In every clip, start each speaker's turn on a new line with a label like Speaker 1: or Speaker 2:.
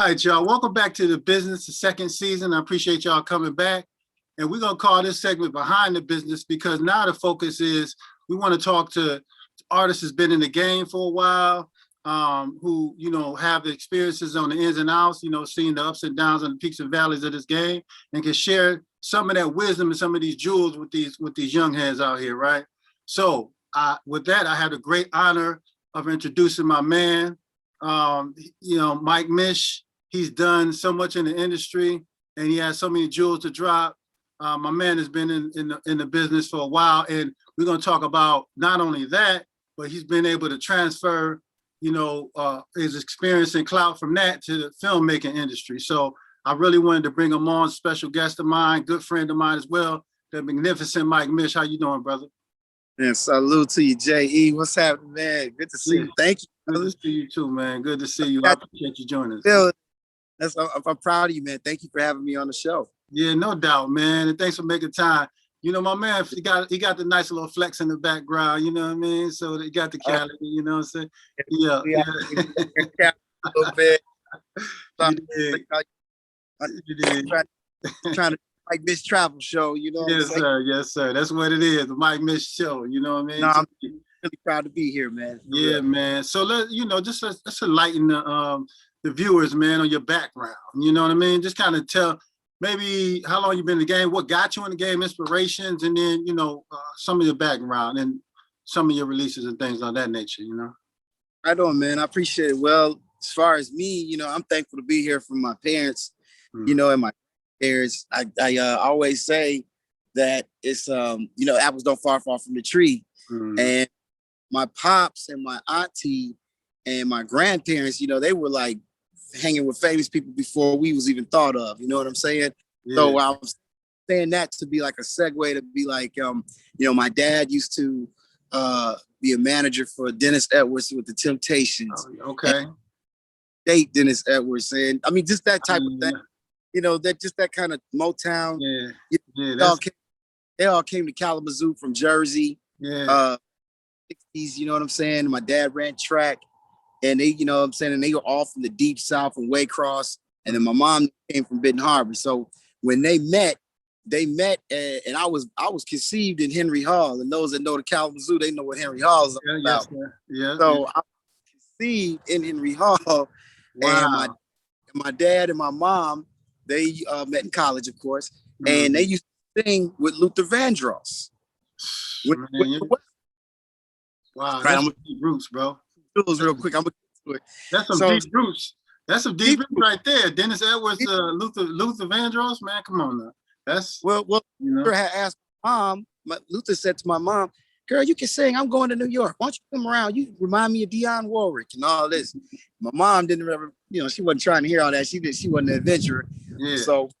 Speaker 1: right, y'all. Welcome back to the business, the second season. I appreciate y'all coming back. And we're going to call this segment Behind the Business because now the focus is we want to talk to artists who's been in the game for a while, who, have the experiences on the ins and outs, seeing the ups and downs and the peaks and valleys of this game and can share some of that wisdom and some of these jewels with these young heads out here, right? So with that, I had the great honor of introducing my man, Mich. He's done so much in the industry and he has so many jewels to drop. My man has been in the business for a while, and we're going to talk about not only that, but he's been able to transfer, his experience and clout from that to the filmmaking industry. So I really wanted to bring him on, special guest of mine, good friend of mine as well, the magnificent Mich. How you doing, brother?
Speaker 2: And salute to you, J.E. What's happening, man? Good to see you. Thank you.
Speaker 1: Good to see you too, man. Good to see you. I appreciate you joining us.
Speaker 2: I'm proud of you, man. Thank you for having me on the show.
Speaker 1: Yeah, no doubt, man. And thanks for making time. My man, he got the nice little flex in the background, you know what I mean? So he got the Cali, you know what I'm saying? Yeah.
Speaker 2: A little bit. Trying to like this travel show,
Speaker 1: Yes, sir. That's what it is, the Mich show, you know what I mean?
Speaker 2: No, I'm really proud to be here, man.
Speaker 1: Yeah, man. So let's enlighten the viewers, man, on your background. You know what I mean? Just kind of tell maybe how long you've been in the game, what got you in the game, inspirations, and then, some of your background and some of your releases and things of that nature,
Speaker 2: Right on, man. I appreciate it. Well, as far as me, I'm thankful to be here from my parents, and my parents. I always say that it's, apples don't fall far from the tree. And my pops and my auntie and my grandparents, they were like hanging with famous people before we was even thought of, you know what I'm saying? Yeah. So I was saying that to be like a segue to be like, my dad used to be a manager for Dennis Edwards with the Temptations.
Speaker 1: Oh, okay.
Speaker 2: Date Dennis Edwards. And I mean, just that type of thing, that kind of Motown.
Speaker 1: Yeah.
Speaker 2: They all came to Kalamazoo from Jersey.
Speaker 1: Yeah.
Speaker 2: 60s, you know what I'm saying? My dad ran track. And they, and they were all from the deep South from Waycross. And then my mom came from Benton Harbor. So when they met, and I was conceived in Henry Hall. And those that know the Kalamazoo, they know what Henry Hall is about.
Speaker 1: Yeah.
Speaker 2: So I was conceived in Henry Hall.
Speaker 1: Wow.
Speaker 2: And my dad and my mom, they met in college, of course. And they used to sing with Luther Vandross.
Speaker 1: Wow, that's some deep roots, bro.
Speaker 2: Real quick, I'm gonna get to it.
Speaker 1: That's some deep roots. That's some deep roots right there. Dennis Edwards, Luther Vandross, man, come on now. That's
Speaker 2: Luther had asked mom. Luther said to my mom, "Girl, you can sing. I'm going to New York. Why don't you come around? You remind me of Dionne Warwick and all this." My mom didn't ever, she wasn't trying to hear all that. She wasn't an adventurer.
Speaker 1: Yeah.
Speaker 2: So,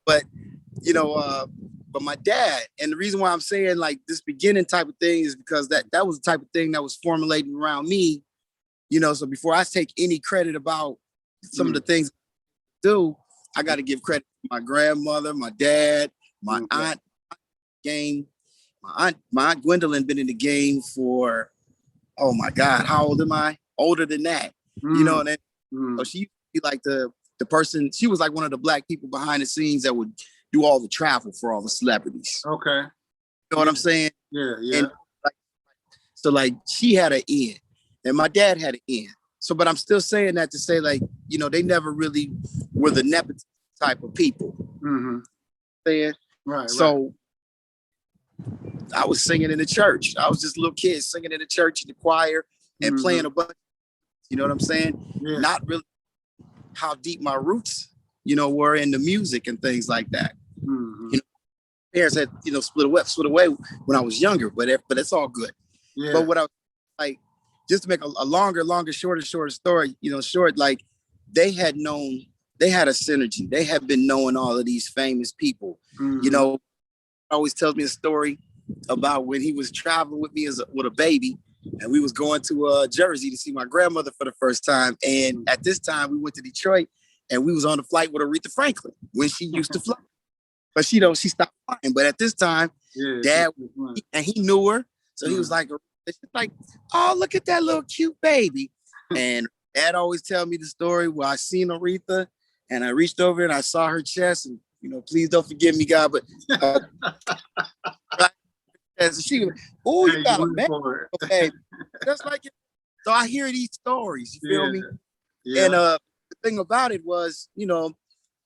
Speaker 2: but my dad, and the reason why I'm saying like this beginning type of thing is because that was the type of thing that was formulating around me. So before I take any credit about some of the things I do, I got to give credit to my grandmother, my dad, my aunt. My aunt Gwendolyn been in the game for, oh my God, how old am I? Older than that, So she used to be like the person. She was like one of the black people behind the scenes that would do all the travel for all the celebrities.
Speaker 1: Okay,
Speaker 2: you know what I'm saying?
Speaker 1: Yeah.
Speaker 2: And so she had an end. And my dad had an end. So, but I'm still saying that to say they never really were the Nepotism type of people. Saying?
Speaker 1: Right.
Speaker 2: So I was singing in the church. I was just a little kid singing in the church in the choir and playing a bunch. You know what I'm saying?
Speaker 1: Yeah.
Speaker 2: Not really how deep my roots, were in the music and things like that. Parents had, split away when I was younger, but it's all good.
Speaker 1: Yeah.
Speaker 2: But what I was like, just to make a longer, shorter story, short, like they had a synergy. They had been knowing all of these famous people. Always tells me a story about when he was traveling with me with a baby, and we was going to Jersey to see my grandmother for the first time. And at this time, we went to Detroit, and we was on the flight with Aretha Franklin when she used to fly. But she stopped flying. But at this time, Dad, and he knew her, so he was like, oh, look at that little cute baby. And Dad always tell me the story where I seen Aretha and I reached over and I saw her chest, and please don't forgive me, God, but and she was, oh, you got a man, okay, just like it. So I hear these stories, you feel me?
Speaker 1: Yeah.
Speaker 2: And the thing about it was,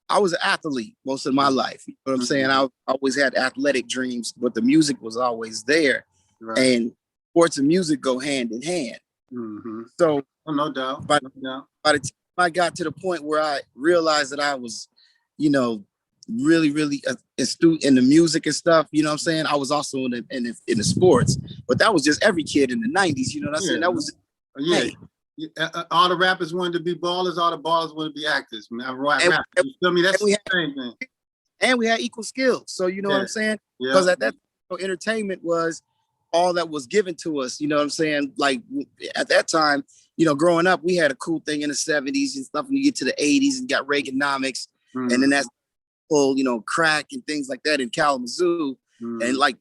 Speaker 2: I was an athlete most of my life. You know what I'm saying? I always had athletic dreams, but the music was always there. Right. And sports and music go hand in hand. So,
Speaker 1: no doubt.
Speaker 2: By the time I got to the point where I realized that I was, really, really astute in the music and stuff, you know what I'm saying? I was also in the sports, but that was just every kid in the 90s, you know what I'm saying? That was,
Speaker 1: hey. All the rappers wanted to be ballers, all the ballers wanted to be actors. Man, you feel me? That's the same thing.
Speaker 2: And we had equal skills. So you know what I'm saying? Because at that time, entertainment was all that was given to us. You know what I'm saying? Like at that time, growing up, we had a cool thing in the 70s and stuff. And you get to the 80s and got Reaganomics. And then that's whole, crack and things like that in Kalamazoo. And like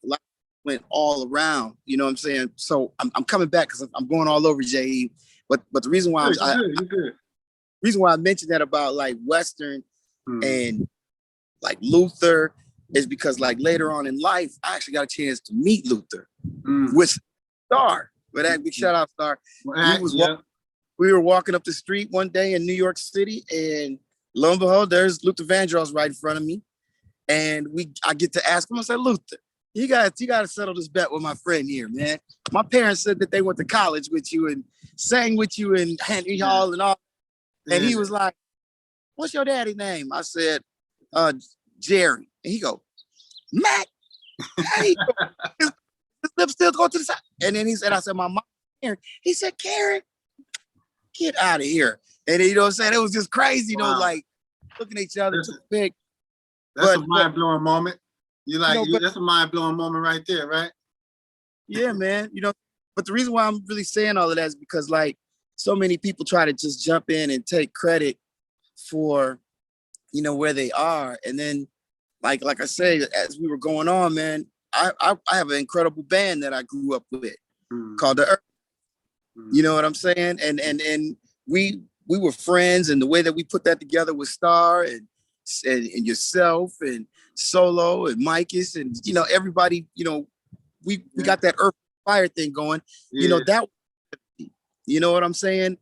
Speaker 2: went all around, you know what I'm saying? So I'm coming back because I'm going all over, J.E. But the reason why reason why I mentioned that about like Western and like Luther is because like later on in life, I actually got a chance to meet Luther with Star. But that big shout out, Star. We were walking up the street one day in New York City, and lo and behold, there's Luther Vandross right in front of me. And I get to ask him, I said, Luther, you got to settle this bet with my friend here, man. My parents said that they went to college with you and sang with you in Henry Hall and all. And he was like, what's your daddy's name? I said, Jerry. And he go, Matt. His lips still go to the side. And then he said, I said, my mom, Karen. He said, Karen, get out of here. And you know what I'm saying? It was just crazy, like looking at each other, took a pic.
Speaker 1: That's a mind-blowing moment. That's a mind-blowing moment right there, right?
Speaker 2: Yeah, man. But the reason why I'm really saying all of that is because like so many people try to just jump in and take credit for, where they are. And then like I say, as we were going on, man, I have an incredible band that I grew up with called the Urbanization. You know what I'm saying? And we were friends, and the way that we put that together with Star and yourself and Solo and Micus and everybody, we got that Earth Fire thing going. That, you know what I'm saying?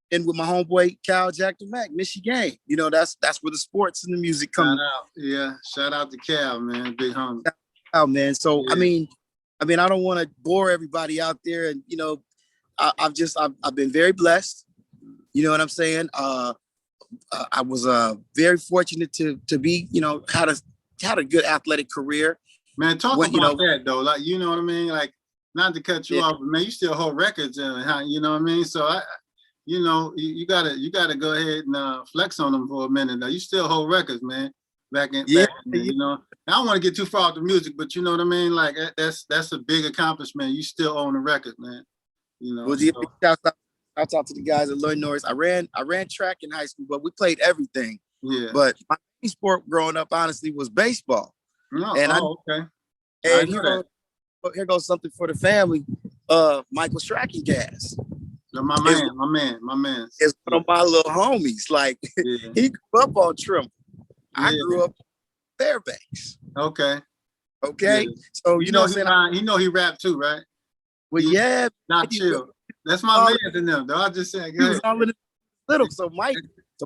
Speaker 2: And with my homeboy Cal Jack the Mac, Michigan, that's where the sports and the music come.
Speaker 1: Shout out to Cal, man, big homie.
Speaker 2: Shout out, man. So I mean, I don't want to bore everybody out there, and I've been very blessed. You know what I'm saying? I was very fortunate to be, had a good athletic career.
Speaker 1: Man, talk about that though. Like, you know what I mean? Like, not to cut you off, but man, you still hold records, and you know what I mean? So you gotta go ahead and flex on them for a minute. Now you still hold records, man. Back in I don't want to get too far off the music, but you know what I mean? Like that's a big accomplishment. You still own the record, man.
Speaker 2: Well, I'll talk to the guys at Lloyd Norris. I ran track in high school, but we played everything. Yeah. But my sport growing up, honestly, was baseball.
Speaker 1: Okay.
Speaker 2: And here goes something for the family. Michael Stracking Gas.
Speaker 1: My man.
Speaker 2: It's one of my little homies. Like he grew up on Trimble. I grew up in Fairbanks.
Speaker 1: Okay.
Speaker 2: Yeah. So you know what I'm saying?
Speaker 1: He rapped too, right?
Speaker 2: Well,
Speaker 1: not chill. That's my man in them, though. I just saying.
Speaker 2: He was all in little. So Mike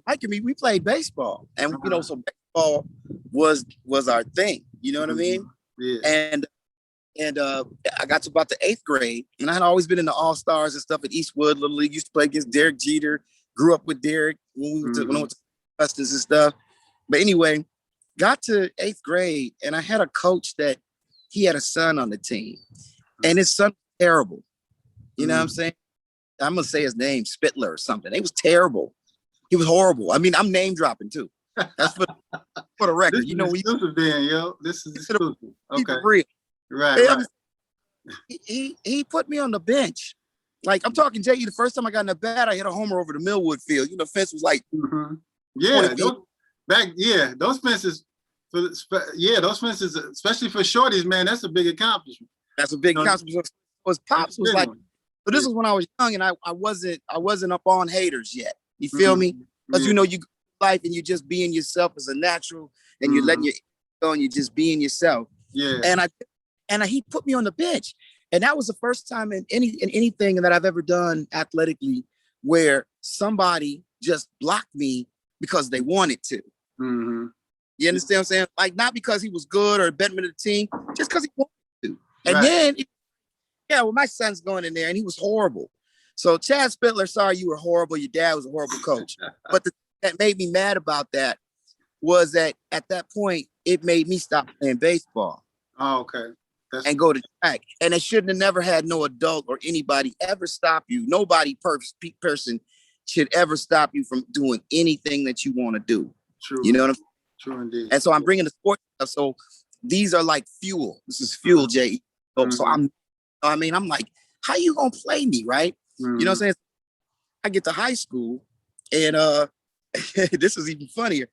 Speaker 2: and me, we played baseball, and so baseball was our thing. You know what I mean?
Speaker 1: Yeah.
Speaker 2: And I got to about the 8th grade, and I had always been in the All Stars and stuff at Eastwood Little League. Used to play against Derek Jeter. Grew up with Derek when we went to Custis and stuff. But anyway, got to 8th grade, and I had a coach that he had a son on the team, and his son was terrible. You know what I'm saying? I'm gonna say his name, Spitler or something. It was terrible. He was horrible. I mean, I'm name dropping too. That's for the record.
Speaker 1: This is exclusive, then, yo. This is exclusive. Okay.
Speaker 2: Real.
Speaker 1: Right.
Speaker 2: He put me on the bench. Like I'm talking, J.E. The first time I got in the bat, I hit a homer over the Millwood field. The fence was like,
Speaker 1: those fences. Those fences, especially for shorties, man, that's a big accomplishment.
Speaker 2: That's a big accomplishment. His pops was like. So this is when I was young, and I wasn't up on haters yet. You feel me? Because you life and you're just being yourself as a natural, and you're letting your go and you're just being yourself.
Speaker 1: Yeah.
Speaker 2: And he put me on the bench. And that was the first time in anything that I've ever done athletically where somebody just blocked me because they wanted to.
Speaker 1: Mm-hmm.
Speaker 2: You understand what I'm saying? Like, not because he was good or better than the team, just because he wanted to. And
Speaker 1: Right.
Speaker 2: then, well, my son's going in there and he was horrible. So Chad Spittler, sorry you were horrible. Your dad was a horrible coach. But the thing that made me mad about that was that at that point, it made me stop playing baseball.
Speaker 1: Oh, okay.
Speaker 2: And go to track. And it shouldn't have never had no adult or anybody ever stop you. Nobody person should ever stop you from doing anything that you want to do.
Speaker 1: True.
Speaker 2: You know what I'm saying?
Speaker 1: True indeed.
Speaker 2: And so I'm bringing the sports stuff. So these are like fuel. This is fuel, Jay. So I'm like, how you gonna play me, right? You know what I'm saying? I get to high school, and this is even funnier.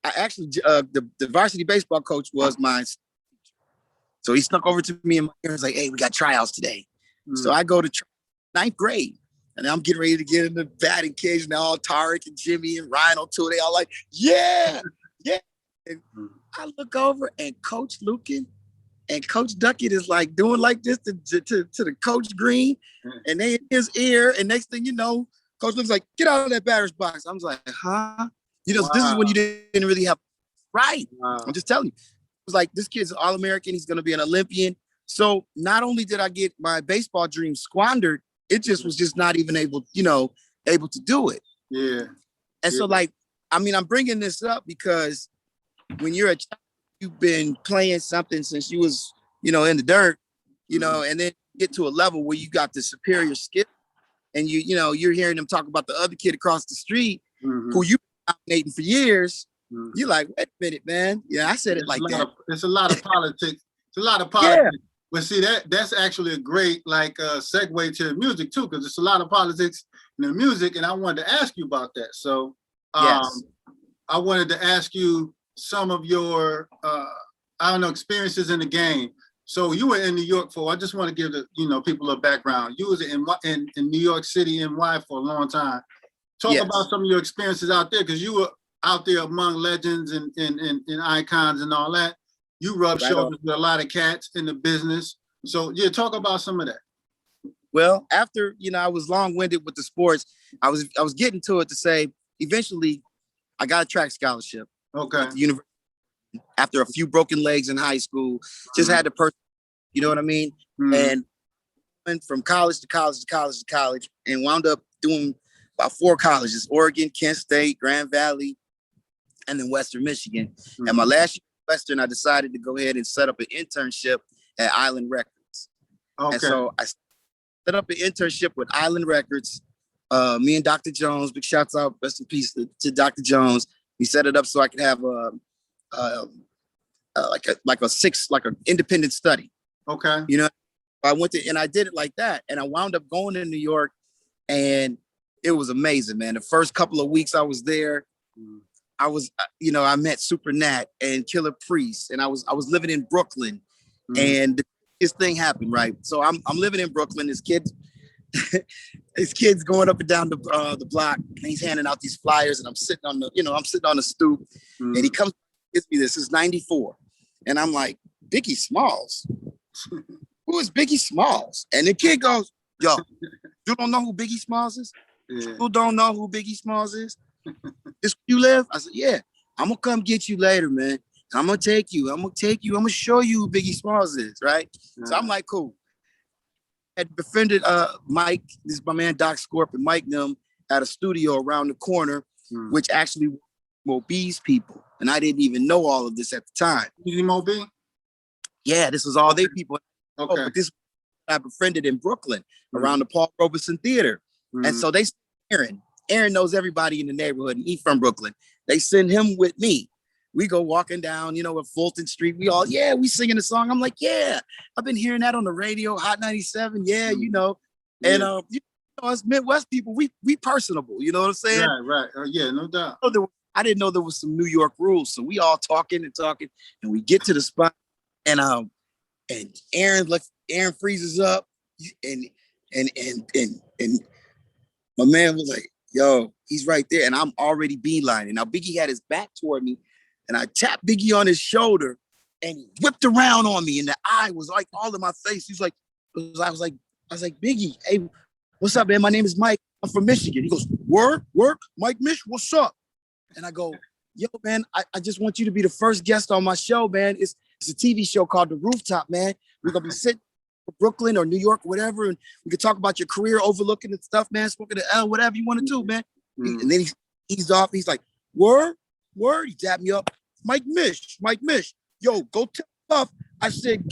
Speaker 2: I actually the varsity baseball coach was my. So he snuck over to me and my parents like, hey, we got tryouts today. So I go to ninth grade, and I'm getting ready to get in the batting cage. And all Tarek and Jimmy and Rhino too. They all like, yeah. And I look over, and Coach Lucan and Coach Duckett is like doing like this to the Coach Green, and they in his ear. And next thing you know, Coach looks like, get out of that batter's box. I was like, huh? You know, This is when you didn't really have right. Wow. I'm just telling you. It was like, this kid's All-American. He's going to be an Olympian. So not only did I get my baseball dream squandered, it just was just not even able to do it.
Speaker 1: Yeah.
Speaker 2: And so like, I mean, I'm bringing this up because when you're a child, you've been playing something since you was, in the dirt, and then get to a level where you got the superior skill, and you're hearing them talk about the other kid across the street who you've been dominating for years. You're like, wait a minute, man. Yeah, I said it like that.
Speaker 1: It's a lot of politics. It's a lot of politics. Yeah. But see, that's actually a great segue to music too, because it's a lot of politics in the music, and I wanted to ask you about that. So yes. I wanted to ask you some of your experiences in the game. So you were in New York I just want to give the people a background. You was in New York City, NY for a long time. Talk about some of your experiences out there, because you were out there among legends and icons and all that. You rub shoulders with a lot of cats in the business. So talk about some of that.
Speaker 2: Well, after, I was long-winded with the sports, I was getting to it to say, eventually I got a track scholarship.
Speaker 1: Okay.
Speaker 2: At the university. After a few broken legs in high school, just had the person, you know what I mean? And went from college to college to college to college, and wound up doing about 4 colleges: Oregon, Kent State, Grand Valley, and then Western Michigan. And my last year at Western, I decided to go ahead and set up an internship at Island Records. Okay. And so I set up an internship with Island Records. Me and Dr. Jones, big shouts out, rest in peace to Dr. Jones. We set it up so I could have an independent study.
Speaker 1: Okay.
Speaker 2: I went to, and I did it like that. And I wound up going to New York, and it was amazing, man. The first couple of weeks I was there, I was, I met Super Nat and Killer Priest, and I was living in Brooklyn, and this thing happened, right? So I'm living in Brooklyn. This kid's going up and down the block, and he's handing out these flyers, and I'm sitting on the stoop, and he comes, gives me this. It's 94, and I'm like, Biggie Smalls. Who is Biggie Smalls? And the kid goes, yo, you don't know who Biggie Smalls is? Yeah. You don't know who Biggie Smalls is? This where you live? I said, yeah. I'm gonna come get you later, man. I'm gonna take you. I'm gonna show you who Biggie Smalls is, right? Yeah. So I'm like, cool. I had befriended Mike. This is my man Doc Scorp, and Mike and them had a studio around the corner, which actually Mobee's people. And I didn't even know all of this at the time.
Speaker 1: Easy Mobee?
Speaker 2: Yeah, this was all their people.
Speaker 1: Okay.
Speaker 2: But this I befriended in Brooklyn around the Paul Robeson Theater. And so they Aaron knows everybody in the neighborhood, and he's from Brooklyn. They send him with me. We go walking down, at Fulton Street. We singing the song. I'm like, yeah, I've been hearing that on the radio, Hot 97. Yeah, And us Midwest people, we personable. You know what I'm saying?
Speaker 1: Right. Yeah, no doubt.
Speaker 2: I didn't know there was some New York rules. So we all talking, and we get to the spot, and Aaron freezes up, and my man was like, yo, he's right there. And I'm already beelining. Now Biggie had his back toward me and I tapped Biggie on his shoulder and he whipped around on me and the eye was like all in my face. He's like, I was like, Biggie, hey, what's up, man? My name is Mike. I'm from Michigan. He goes, work, Mike Mich, what's up? And I go, yo, man, I just want you to be the first guest on my show, man. It's a TV show called The Rooftop, man. We're going to be sitting in Brooklyn or New York, whatever, and we could talk about your career, overlooking and stuff, man, smoking the L, whatever you want to do, man. And then he eased off. He's like, word. He tapped me up. Mike Mich. Yo, go tell Puff. I said,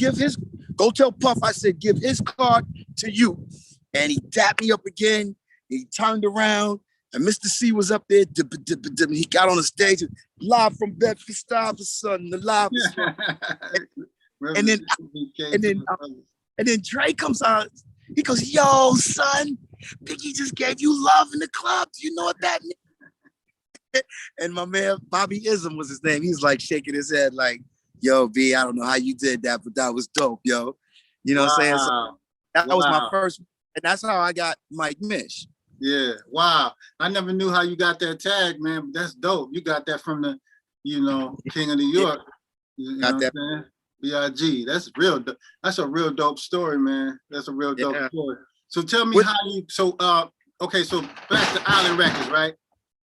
Speaker 2: go tell Puff. I said, give his card to you. And he tapped me up again. He turned around. And Mr. C was up there. He got on the stage, live from Bedford-Stuyvesant, the live. And then Dre comes out. He goes, yo, son, Biggie just gave you love in the club. Do you know what that means? And my man, Bobby Ism was his name. He's like shaking his head like, yo, B, I don't know how you did that, but that was dope, yo. You know what I'm saying? So that was my first, and that's how I got Mike Mich.
Speaker 1: Yeah, wow. I never knew how you got that tag, man, but that's dope. You got that from the, King of New York. You got that. B.I.G. That's real. That's a real dope story, man. That's a real dope story. So tell me how you. So okay. So back to Island Records, right?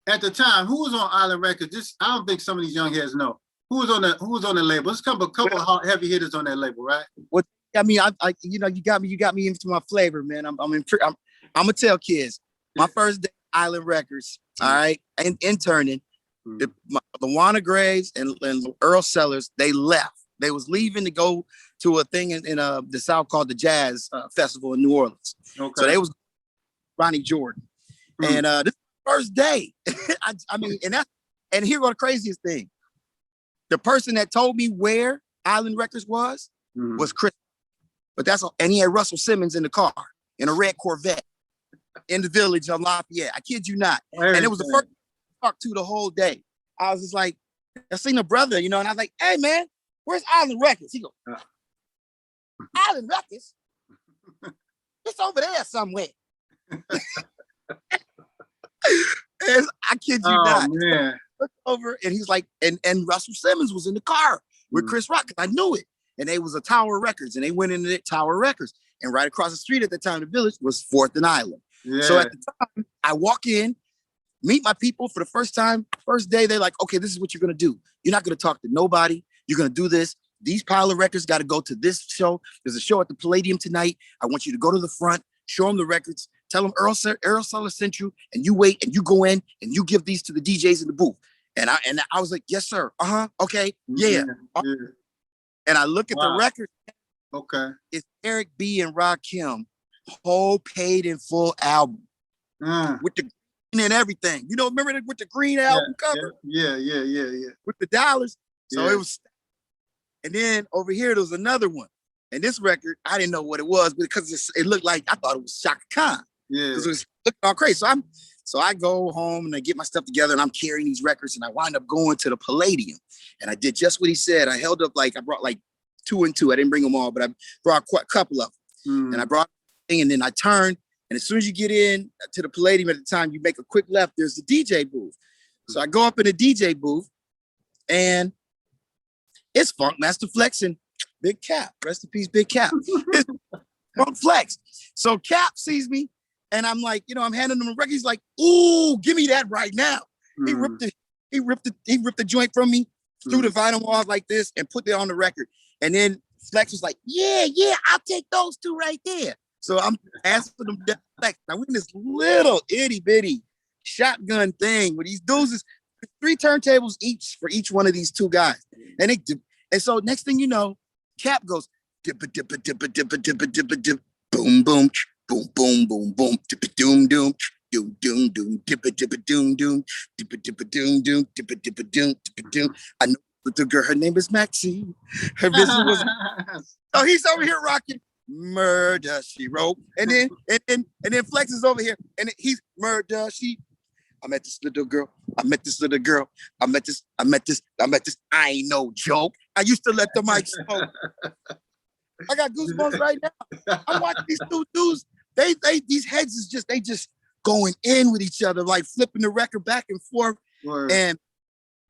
Speaker 1: At the time, who was on Island Records? I don't think some of these young heads know who was on the label. There's a couple of heavy hitters on that label, right?
Speaker 2: What I mean, I you got me into my flavor, man. I'm gonna tell kids. My first day, Island Records. All right, and interning. The Juana Graves and Earl Sellers, they left. They was leaving to go to a thing in the South called the Jazz Festival in New Orleans. Okay. So they was Ronnie Jordan. And this is the first day. I mean, and here's the craziest thing. The person that told me where Island Records was Chris. But and he had Russell Simmons in the car in a red Corvette in the village of Lafayette. I kid you not. And it was the first talk to the whole day. I was just like, I seen a brother, and I was like, hey man, where's Island Records? He goes, Island Records? It's over there somewhere. And I kid you not.
Speaker 1: Man.
Speaker 2: Look over, and he's like, and Russell Simmons was in the car with Chris Rock. I knew it. And they was a Tower Records, and they went into Tower Records. And right across the street at the time, the village was 4th and Island. Yeah. So at the time, I walk in, meet my people for the first time. First day, they're like, okay, this is what you're going to do. You're not going to talk to nobody. You're going to do this. These pile of records got to go to this show. There's a show at the Palladium tonight. I want you to go to the front, show them the records, tell them Earl Sellers sent you, and you wait, and you go in, and you give these to the DJs in the booth. And I was like, yes, sir. Okay. Yeah. And I look at the record.
Speaker 1: Okay.
Speaker 2: It's Eric B. and Rakim, whole paid in full album with the green and everything. Remember with the green album cover?
Speaker 1: Yeah.
Speaker 2: With the dollars. So it was. And then over here, there was another one. And this record, I didn't know what it was because it looked like, I thought it was Shaka Khan. Yeah. Because it was looking all crazy. So I go home and I get my stuff together and I'm carrying these records and I wind up going to the Palladium. And I did just what he said. I brought like 2 and 2. I didn't bring them all, but I brought a couple of them. And I brought thing, and then I turned. And as soon as you get in to the Palladium at the time, you make a quick left, there's the DJ booth. So I go up in the DJ booth and it's Funk Master Flex and Big Cap. Rest in peace, Big Cap. Funk Flex. So Cap sees me and I'm like, I'm handing him a record. He's like, ooh, give me that right now. He ripped the joint from me, threw the vinyl wall like this and put it on the record. And then Flex was like, yeah, I'll take those 2 right there. So I'm asking them Flex. Now we're in this little itty bitty shotgun thing where these dudes is 3 turntables each for each one of these 2 guys. And so next thing you know, Cap goes dippa dippa dippa dippa dippa dippa dip, boom boom boom boom boom boom dippa doom doom doom doom doom dippa dippa doom doom dippa dippa doom doom dippa dippa doom dippa doom. I know the girl, her name is Maxine. Her business was so he's over here rocking Murder She Wrote. And then Flex is over here and he's Murder She. I met this little girl. I met this. I ain't no joke. I used to let the mic smoke. I got goosebumps right now. I'm watching these 2 dudes. These heads is just going in with each other, like flipping the record back and forth.
Speaker 1: Word.
Speaker 2: And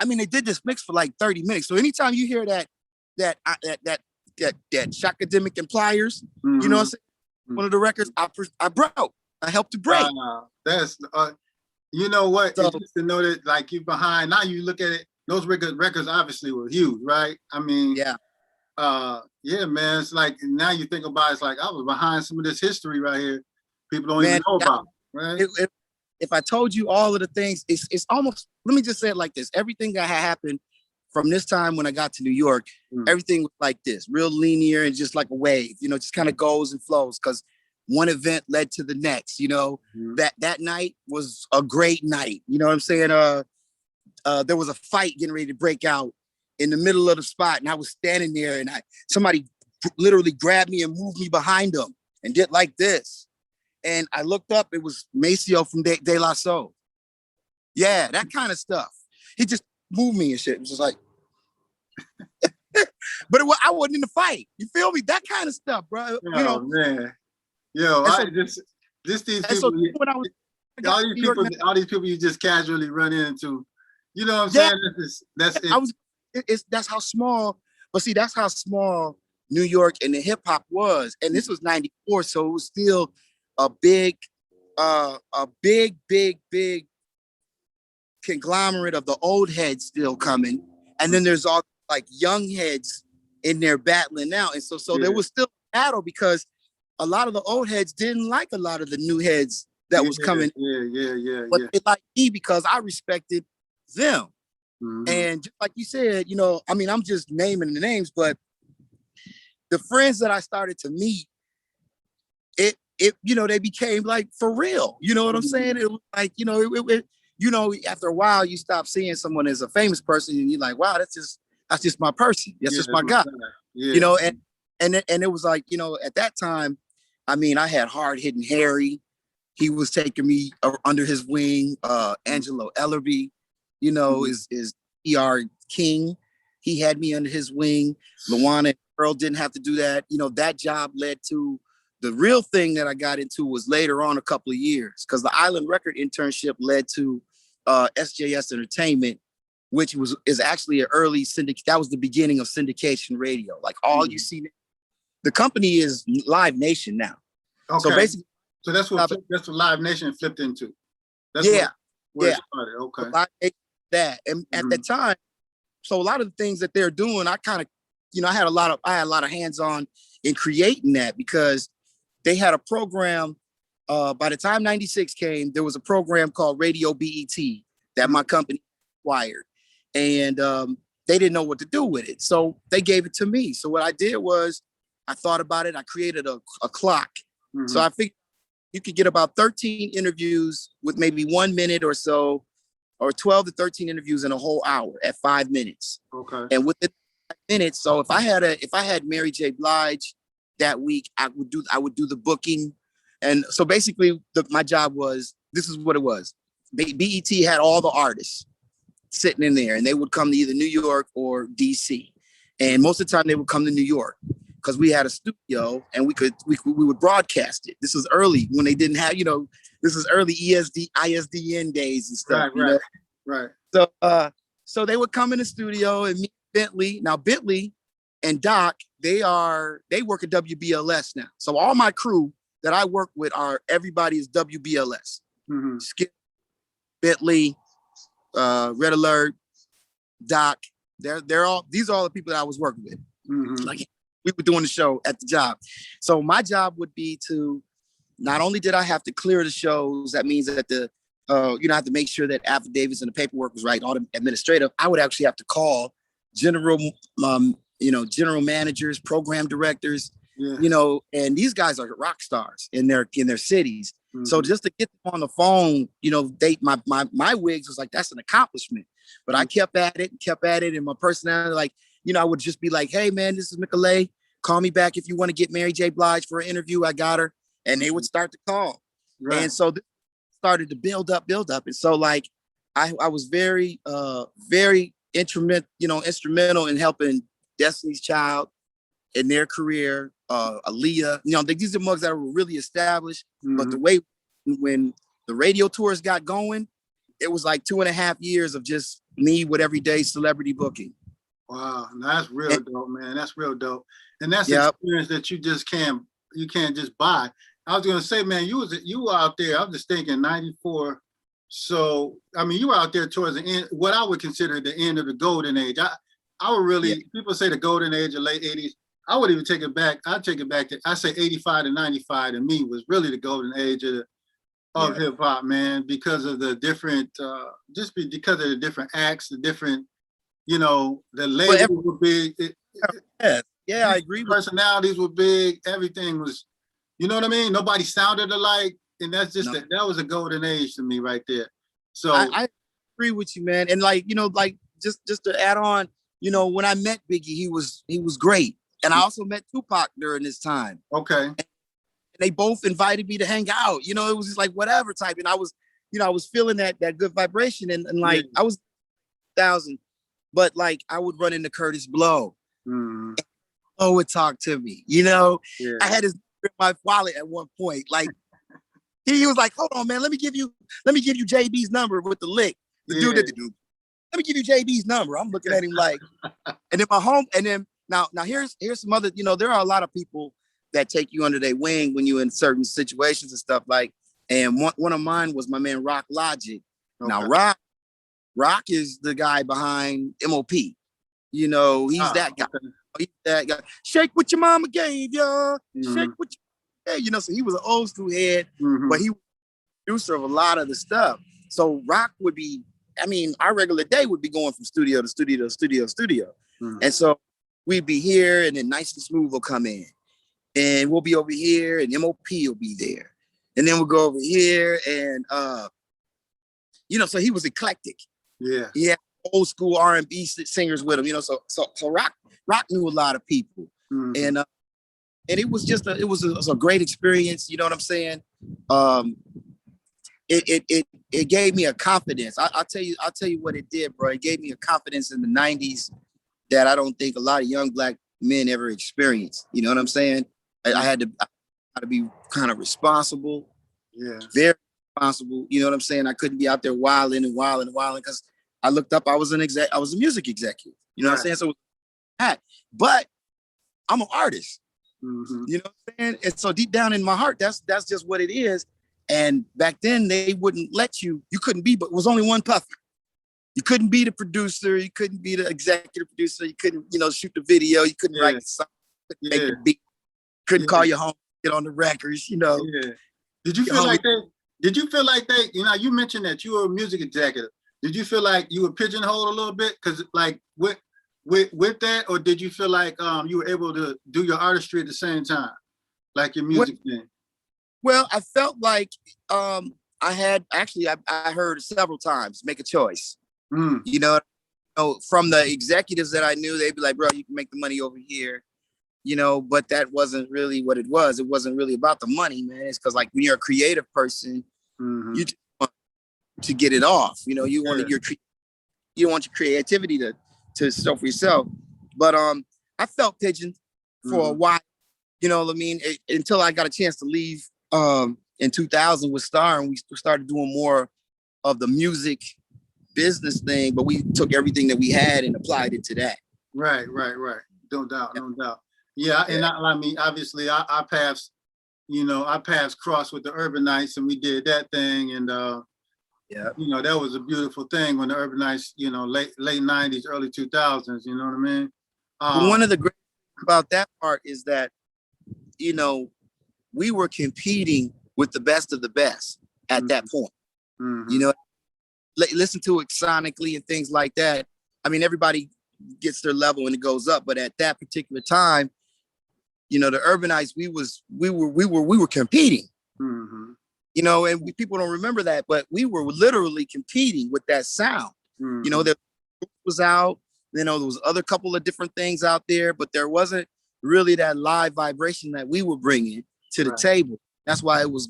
Speaker 2: I mean, they did this mix for like 30 minutes. So anytime you hear that Shockademic and Pliers, you know what I'm saying? One of the records I broke. I helped to break.
Speaker 1: That's you know what?
Speaker 2: So,
Speaker 1: it's just to know that like you behind. Now you look at it. Those records obviously were huge, right? I mean,
Speaker 2: yeah,
Speaker 1: yeah, man. It's like now you think about it's like I was behind some of this history right here. People don't even know about, right?
Speaker 2: If I told you all of the things, it's almost. Let me just say it like this: everything that had happened from this time when I got to New York, everything was like this, real linear and just like a wave. You know, just kind of goes and flows because one event led to the next. You know, that night was a great night. You know what I'm saying? There was a fight getting ready to break out in the middle of the spot, and I was standing there, and somebody literally grabbed me and moved me behind them and did like this. And I looked up, it was Maceo from De La Soul. Yeah, that kind of stuff. He just moved me and shit. It was just like, but I wasn't in the fight. You feel me? That kind of stuff, bro.
Speaker 1: Oh, you know, man. Yo,
Speaker 2: so,
Speaker 1: these people.
Speaker 2: So when I was,
Speaker 1: all these people you just casually run into. You know what I'm saying?
Speaker 2: That's how small. But see, that's how small New York and the hip hop was, and this was '94, so it was still a big conglomerate of the old heads still coming, and then there's all like young heads in there battling now, and so there was still a battle because a lot of the old heads didn't like a lot of the new heads that was coming. But they liked me because I respected them. And just like you said, you know, I mean, I'm just naming the names, but the friends that I started to meet, it you know, they became like for real. You know what I'm saying? It was like, you know, you know, after a while, you stop seeing someone as a famous person, and you're like, wow, that's just my person. That's just my guy. You know, and it was like, you know, at that time, I mean, I had hard hitting Harry. He was taking me under his wing. Angelo Ellerby, you know, is ER King. He had me under his wing. Luana and Earl didn't have to do that. You know, that job led to the real thing that I got into was later on a couple of years, because the Island Record internship led to SJS Entertainment, which is actually an early syndicate. That was the beginning of syndication radio. Like all you see, the company is Live Nation now.
Speaker 1: Okay.
Speaker 2: So basically,
Speaker 1: so that's what Live Nation flipped into. That's
Speaker 2: where
Speaker 1: it started. Okay.
Speaker 2: Live Nation, that, and at that time, so a lot of the things that they're doing, I kind of, you know, I had a lot of hands-on in creating that, because they had a program. By the time '96 came, there was a program called Radio BET that my company acquired, and they didn't know what to do with it, so they gave it to me. So what I did was, I thought about it. I created a clock. So I figured you could get about 13 interviews with maybe 1 minute or so, or 12 to 13 interviews in a whole hour at 5 minutes.
Speaker 1: Okay.
Speaker 2: And within 5 minutes, so if I had Mary J. Blige that week, I would do the booking. And so basically my job was, this is what it was. BET had all the artists sitting in there, and they would come to either New York or DC. And most of the time they would come to New York, because we had a studio and we would broadcast it. This was early when they didn't have, you know, this is early ISDN days and stuff.
Speaker 1: Right.
Speaker 2: So they would come in the studio and meet Bentley. Now Bentley and Doc, they work at WBLS now. So all my crew that I work with everybody is WBLS. Skip, Bentley, Red Alert, Doc. These are all the people that I was working with. Like, we were doing the show at the job. So my job would be to, not only did I have to clear the shows, that means that I have to make sure that affidavits and the paperwork was right, all the administrative. I would actually have to call general managers, program directors, you know, and these guys are rock stars in their cities. So just to get them on the phone, you know, my wigs was like, that's an accomplishment. But I kept at it, and my personality, like, you know, I would just be like, hey man, this is Nicolay. Call me back if you want to get Mary J. Blige for an interview. I got her. And they would start to call. Right. And so this started to build up. And so like, I was very, very instrumental in helping Destiny's Child in their career, Aaliyah. You know, these are mugs that were really established. But the way when the radio tours got going, it was like 2.5 years of just me with everyday celebrity booking.
Speaker 1: Wow, that's real dope, man. That's real dope. And that's an
Speaker 2: Yep.
Speaker 1: experience that you can't just buy. I was gonna say, man, you were out there. I'm just thinking 94. So I mean, you were out there towards the end, what I would consider the end of the golden age. I would really, people say the golden age of late 80s. I would even take it back. I'd take it back to, I say 85 to 95 to me was really the golden age of hip hop, man, because of the different, because of the different acts, the different, the labels were big.
Speaker 2: Yeah, I agree.
Speaker 1: Personalities were big. Everything was, you know what I mean? Nobody sounded alike. And that's just, that was a golden age to me right there. So
Speaker 2: I agree with you, man. And like, just to add on, when I met Biggie, he was great. And I also met Tupac during this time.
Speaker 1: Okay.
Speaker 2: And they both invited me to hang out. It was just like whatever type. And I was feeling that good vibration. And like I was 1,000, but like I would run into Curtis Blow.
Speaker 1: Mm.
Speaker 2: Blow would talk to me. I had his in my wallet at one point. Like he was like, "Hold on, man, let me give you JB's number with the lick." The dude did the dude. Let me give you JB's number. I'm looking at him like, and then my home, and then now here's some other, there are a lot of people that take you under their wing when you're in certain situations and stuff like, and one of mine was my man Rock Logic. Okay. Now Rock is the guy behind MOP. He's that guy. Okay. He's that guy. Shake what your mama gave ya. Shake what you so he was an old school head, but he was a producer of a lot of the stuff. So Rock would be, our regular day would be going from studio to studio to studio to studio. And so we'd be here, and then Nice and Smooth will come in, and we'll be over here, and MOP will be there, and then we'll go over here, and so he was eclectic. Yeah, he had old school R&B singers with him. So Rock knew a lot of people, and it was just it was a great experience. You know what I'm saying? It gave me a confidence. I'll tell you what it did, bro. It gave me a confidence in the 90s that I don't think a lot of young Black men ever experienced. You know what I'm saying? I had to be kind of responsible. Yeah. Very responsible. You know what I'm saying? I couldn't be out there wilding because I looked up, I was a music executive. You know what I'm saying? So but I'm an artist. You know what I'm saying? And so deep down in my heart, that's just what it is. And back then they wouldn't let you couldn't be, but it was only one puffer. You couldn't be the producer, you couldn't be the executive producer, you couldn't, shoot the video, you couldn't write the song, couldn't make the beat, couldn't call your home, get on the records, Yeah.
Speaker 1: Did you feel like they, you mentioned that you were a music executive. Did you feel like you were pigeonholed a little bit? Because like with that, or did you feel like you were able to do your artistry at the same time? Like your music thing?
Speaker 2: Well, I felt like I heard several times, make a choice. From the executives that I knew, they'd be like, bro, you can make the money over here, but that wasn't really what it was. It wasn't really about the money, man. It's because like when you're a creative person, you just want to get it off. You want you want your creativity to show for yourself. But I felt pigeoned for a while, until I got a chance to leave in 2000 with Star, and we started doing more of the music business thing, but we took everything that we had and applied it to that. Right.
Speaker 1: No doubt. Yeah, and obviously our paths, our paths crossed with the Urbanites, and we did that thing, and that was a beautiful thing when the Urbanites, late 90s, early 2000s, you know what I mean?
Speaker 2: One of the great things about that part is that, we were competing with the best of the best at that point. Listen to it sonically and things like that. Everybody gets their level and it goes up, but at that particular time, the Urbanites, we were competing. And people don't remember that, but we were literally competing with that sound. The was out. There was other couple of different things out there, but there wasn't really that live vibration that we were bringing to the table. That's why it was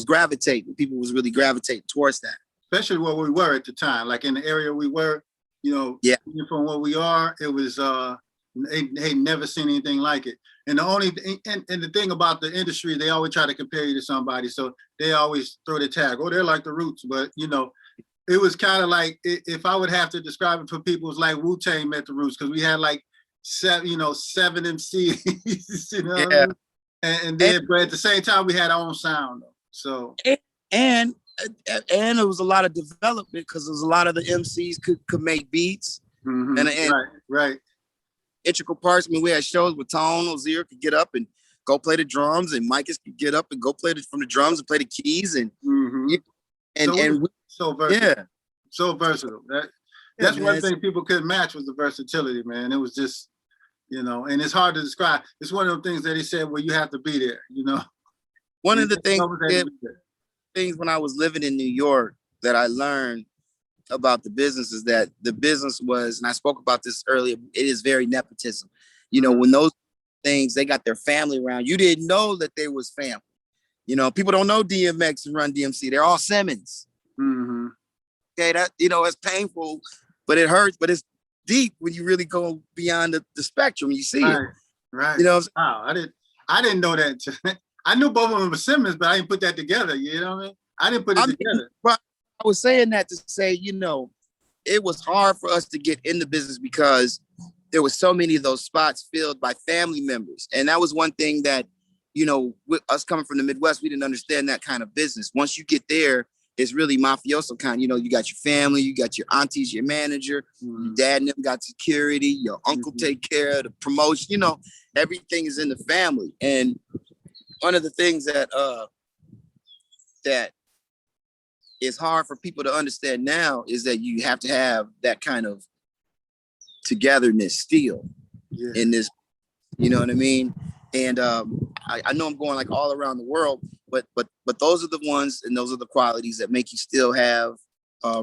Speaker 2: gravitating. People was really gravitating towards that.
Speaker 1: Especially where we were at the time, like in the area we were, from where we are, it was, they never seen anything like it. And the thing about the industry, they always try to compare you to somebody. So they always throw the tag, oh, they're like the Roots. But, you know, it was kind of like, if I would have to describe it for people, it's like Wu-Tang met the Roots, because we had like seven MCs, you know what I mean? And then, but at the same time, we had our own sound, though. So
Speaker 2: and it was a lot of development, because there was a lot of the MCs could make beats.
Speaker 1: Mm-hmm.
Speaker 2: And
Speaker 1: right.
Speaker 2: Integral parts. I mean, we had shows with Tone Ozier could get up and go play the drums, and Micus could get up and go play from the drums and play the keys, and
Speaker 1: so versatile.
Speaker 2: Yeah,
Speaker 1: so versatile. That's one thing people couldn't match, was the versatility, man. It was just, you know, and it's hard to describe. It's one of the things that he said, well, you have to be there, you know.
Speaker 2: One of the things when I was living in New York that I learned about the business is that the business was, and I spoke about this earlier, it is very nepotism. You know, when those things, they got their family around, you didn't know that they was family. You know, people don't know DMX and Run DMC. They're all Simmons.
Speaker 1: Mm-hmm.
Speaker 2: Okay, that, you know, it's painful, but it hurts, but it's deep when you really go beyond the spectrum. You see it.
Speaker 1: Right.
Speaker 2: You know,
Speaker 1: wow, I didn't know that. I knew both of them were Simmons, but I didn't put that together. You know what I mean? I didn't put it together.
Speaker 2: I was saying that to say, you know, it was hard for us to get in the business because there was so many of those spots filled by family members. And that was one thing that, you know, with us coming from the Midwest, we didn't understand that kind of business. Once you get there, it's really mafioso kind. You know, you got your family, you got your aunties, your manager, your dad and them got security, your uncle take care of the promotion, you know, everything is in the family. And one of the things that is hard for people to understand now is that you have to have that kind of togetherness still in this, you know what I mean? And I know I'm going like all around the world, but those are the ones, and those are the qualities that make you still have,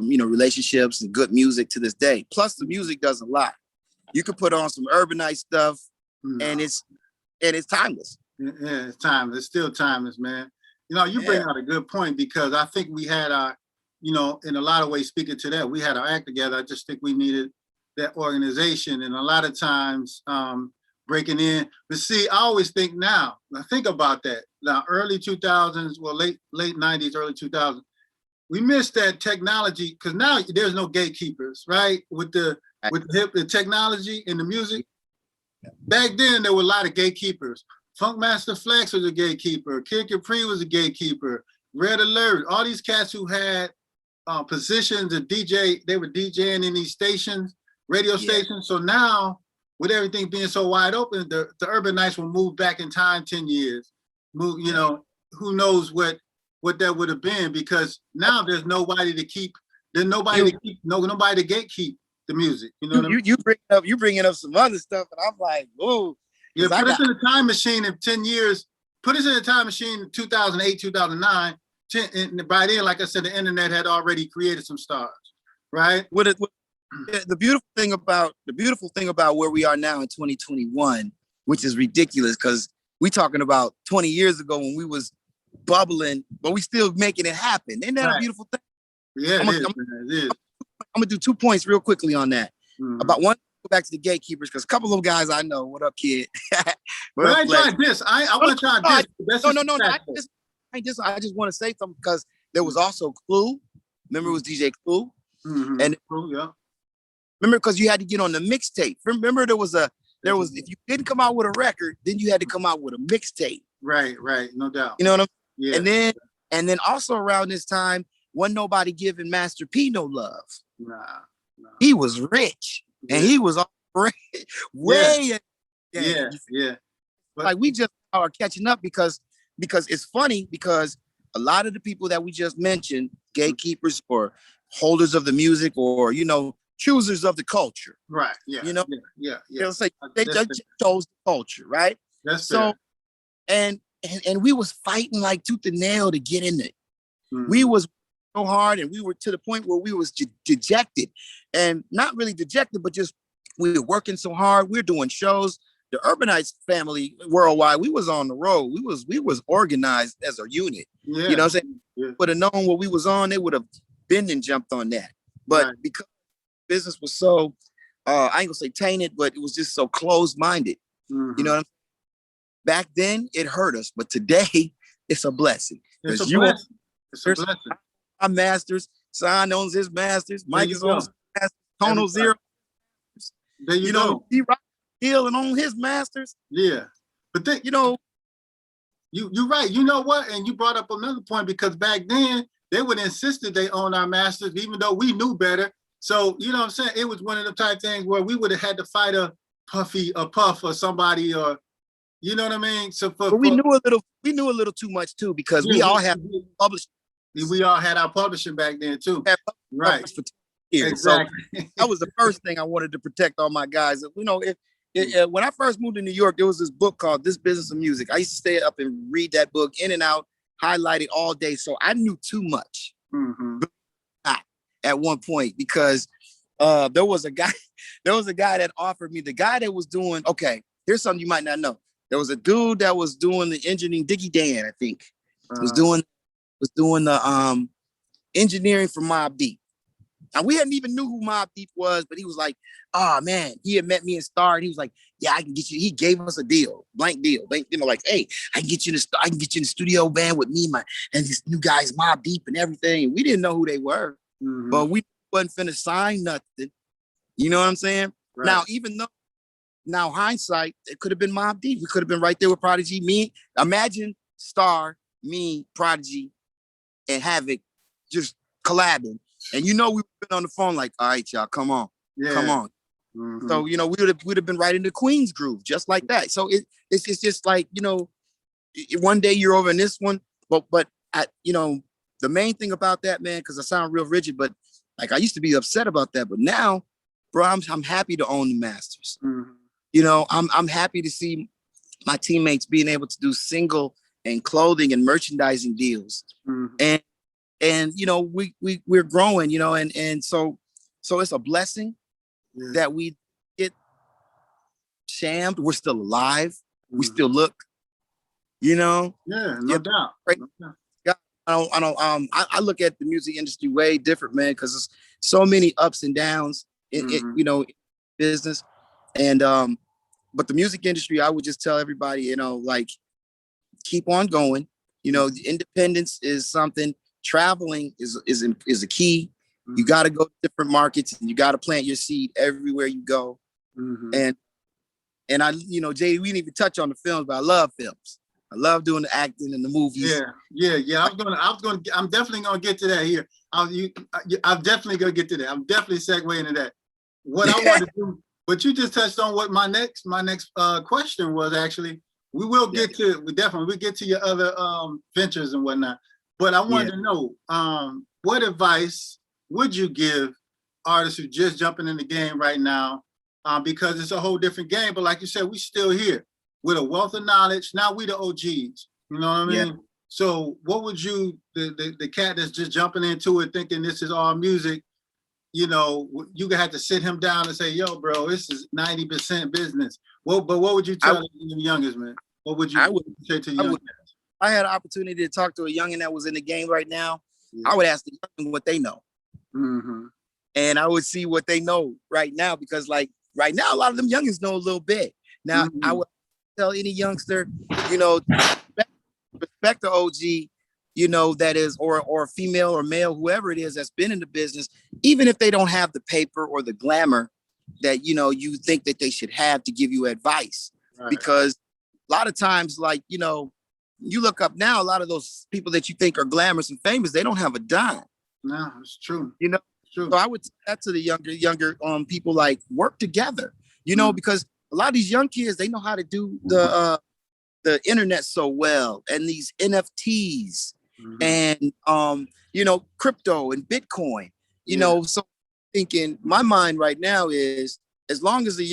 Speaker 2: you know, relationships and good music to this day. Plus the music does a lot. You could put on some Urbanized stuff and it's timeless.
Speaker 1: Yeah, it's timeless. It's still timeless, man. You know, you bring out a good point, because I think we had our, you know, in a lot of ways, speaking to that, we had our act together. I just think we needed that organization, and a lot of times breaking in. But see, I always think now, I think about that. Now, early 2000s, well, late 90s, early 2000s, we missed that technology, because now there's no gatekeepers, right? With the technology and the music. Back then, there were a lot of gatekeepers. Funkmaster Flex was a gatekeeper. Kid Capri was a gatekeeper. Red Alert, all these cats who had positions of DJ, they were DJing in these stations, radio stations. So now, with everything being so wide open, the Urban Nights will move back in time 10 years. Move, you know, who knows what that would have been, because now there's nobody to keep, nobody to gatekeep the music. You know what I mean?
Speaker 2: You bringing up some other stuff, and I'm like, whoa.
Speaker 1: Yeah, put us in a time machine in 10 years. Put us in a time machine in 2008, 2009. And by then, like I said, the internet had already created some stars, right?
Speaker 2: The beautiful thing about where we are now in 2021, which is ridiculous, because we talking about 20 years ago when we was bubbling, but we still making it happen. Isn't that a beautiful thing?
Speaker 1: Yeah,
Speaker 2: I'm gonna do 2 points real quickly on that. About one. Go back to the Gatekeepers, because a couple of guys I know. What up, kid?
Speaker 1: But I tried this. I want to try this.
Speaker 2: No. I just want to say something, because there was also Clue. Remember, it was DJ Clue, and remember, because you had to get on the mixtape. Remember, there was if you didn't come out with a record, then you had to come out with a mixtape.
Speaker 1: Right, no doubt.
Speaker 2: You know what I'm saying? Yeah. And then also around this time, wasn't nobody giving Master P no love.
Speaker 1: Nah.
Speaker 2: He was rich. And he was way but like we just are catching up, because it's funny, because a lot of the people that we just mentioned, gatekeepers or holders of the music, or, you know, choosers of the culture,
Speaker 1: right? Yeah,
Speaker 2: you know,
Speaker 1: they'll
Speaker 2: say they just chose the culture, right?
Speaker 1: That's
Speaker 2: so fair. And we was fighting like tooth and nail to get in it. We was so hard, and we were to the point where we was dejected, and not really dejected, but just we were working so hard. We were doing shows. The Urbanized family worldwide, we was on the road. We was organized as a unit. You know what I'm saying? Would have known what we was on, they would have been and jumped on that. But because business was so, I ain't gonna say tainted, but it was just so closed-minded. You know what I'm saying? back then it hurt us, but today it's a blessing.
Speaker 1: It's a
Speaker 2: You
Speaker 1: blessing. It's a blessing.
Speaker 2: our masters, Son owns his masters, Mike is on his masters, Tono Zero.
Speaker 1: There you go.
Speaker 2: He rock Hill and on his masters.
Speaker 1: Yeah. But then, you're right. You know what? And you brought up another point, because back then they would insist that they own our masters, even though we knew better. So, you know what I'm saying? It was one of the type things where we would have had to fight a Puff or somebody, or, you know what I mean? So
Speaker 2: we knew a little too much too, because we all had published.
Speaker 1: We all had our publishing back then too. Right.
Speaker 2: For years. Exactly. So that was the first thing I wanted to protect all my guys. You know, when I first moved to New York, there was this book called This Business of Music. I used to stay up and read that book in and out, highlight it all day. So I knew too much at one point, because there was a guy that offered me, the guy that was doing, okay, here's something you might not know. There was a dude that was doing the engineering, Dickie Dan, I think, was doing the engineering for Mobb Deep. Now, we hadn't even knew who Mobb Deep was, but he was like, oh man, he had met me in Star, and he was like, yeah, I can get you. He gave us a deal, blank deal. You know, like, hey, I can get you in the studio band with me, and these new guys, Mobb Deep and everything. And we didn't know who they were, but we wasn't finna sign nothing. You know what I'm saying? Right. Now, even though now hindsight, it could have been Mobb Deep. We could have been right there with Prodigy. Me, imagine Star, me, Prodigy, and Havoc just collabing. And you know, we've been on the phone like, all right, y'all, come on. So, you know, we'd have been right in the Queen's groove, just like that. So it's just like, you know, one day you're over in this one, but you know, the main thing about that, man, because I sound real rigid, but like I used to be upset about that, but now, bro, I'm happy to own the masters. You know, I'm happy to see my teammates being able to do single and clothing and merchandising deals, and you know, we're growing, you know, and so it's a blessing that we get shammed. We're still alive. We still look, you know.
Speaker 1: No doubt.
Speaker 2: Right? No doubt. I look at the music industry way different, man, because there's so many ups and downs in you know, business, and but the music industry, I would just tell everybody, you know, like, keep on going. You know, the independence is something. Traveling is a key. You got to go to different markets, and you got to plant your seed everywhere you go. And I, you know, Jay, we didn't even touch on the films, but I love films. I love doing the acting and the movies. I'm definitely gonna get to that here. I'm definitely gonna get to that. I'm definitely segueing into that. What I want to do, but you just touched on what my next question was. Actually, we'll get to your other ventures and whatnot. But I wanted to know, what advice would you give artists who just jumping in the game right now? Because it's a whole different game. But like you said, we still here with a wealth of knowledge. Now we the OGs. You know what I mean? Yeah. So what would you, the cat that's just jumping into it thinking this is all music, you know, you gonna have to sit him down and say, yo, bro, this is 90% business. But what would you tell the youngest, man? What would you say to youngest? I had an opportunity to talk to a youngin that was in the game right now. I would ask the youngin what they know. And I would see what they know right now, because like right now, a lot of them youngins know a little bit. Now, I would tell any youngster, you know, respect the OG, you know, that is, or female or male, whoever it is that's been in the business, even if they don't have the paper or the glamour that, you know, you think that they should have to give you advice. Because a lot of times, like, you know, you look up now, a lot of those people that you think are glamorous and famous, they don't have a dime.
Speaker 1: No, it's true.
Speaker 2: You know, it's true. So I would say that to the younger people, like, work together, you know, because a lot of these young kids, they know how to do the internet so well, and these NFTs and, you know, crypto and Bitcoin, you know. So thinking, my mind right now is, as long as the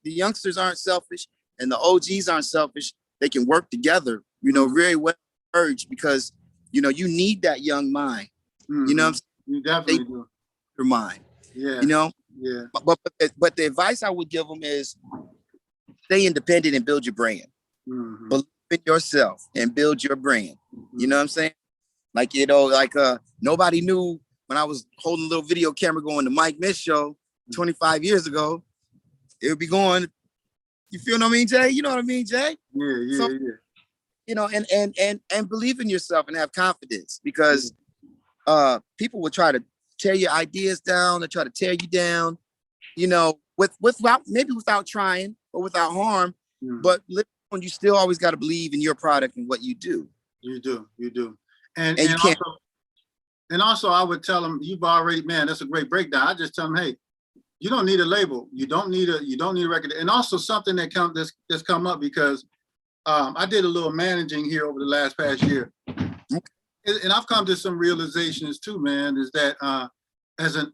Speaker 2: youngsters aren't selfish and the OGs aren't selfish, they can work together, you know, very well merged, because, you know, you need that young mind. You know what I'm saying?
Speaker 1: You definitely do.
Speaker 2: Your mind. You know? But the advice I would give them is stay independent and build your brand. Believe in yourself and build your brand. You know what I'm saying? Like, you know, like nobody knew when I was holding a little video camera going to Mich show 25 years ago, it would be going You feel what I mean, Jay? You know what I mean, Jay?
Speaker 1: Yeah,
Speaker 2: So,
Speaker 1: yeah.
Speaker 2: you know, and believe in yourself and have confidence, because people will try to tear your ideas down, they try to tear you down, you know, without maybe without trying or without harm, but you still always got to believe in your product and what you do.
Speaker 1: You do. And
Speaker 2: you can't.
Speaker 1: Also, I would tell them, you've already, man, that's a great breakdown. I just tell them, hey, you don't need a label. You don't need a record. And also something that's come up because I did a little managing here over the past year. And I've come to some realizations too, man, is that as an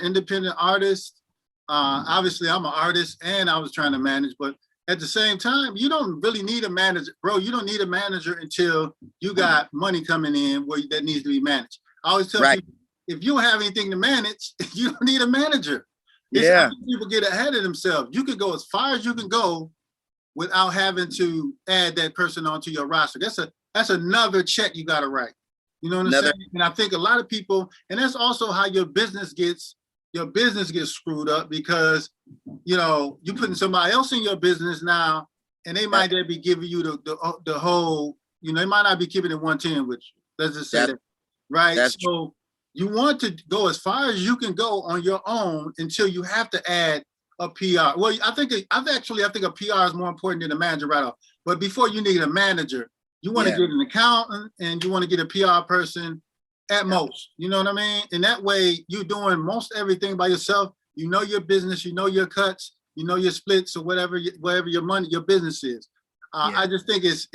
Speaker 1: independent artist, obviously I'm an artist and I was trying to manage, but at the same time, you don't really need a manager, bro. You don't need a manager until you got money coming in that needs to be managed. I always tell people, if you don't have anything to manage, you don't need a manager. I think people get ahead of themselves. You can go as far as you can go without having to add that person onto your roster. That's another check you got to write. You know what I'm saying? And I think a lot of people, and that's also how your business gets screwed up, because you know you're putting somebody else in your business now, and they might not be giving you the whole. You know, they might not be keeping it 110 with you. Let's just say that, right? So you want to go as far as you can go on your own until you have to add a PR. Well, I think a PR is more important than a manager right off. But before you need a manager, you want to get an accountant and you want to get a PR person at most. You know what I mean? And that way you're doing most everything by yourself. You know your business, you know your cuts, you know your splits or whatever your money, your business is. I just think it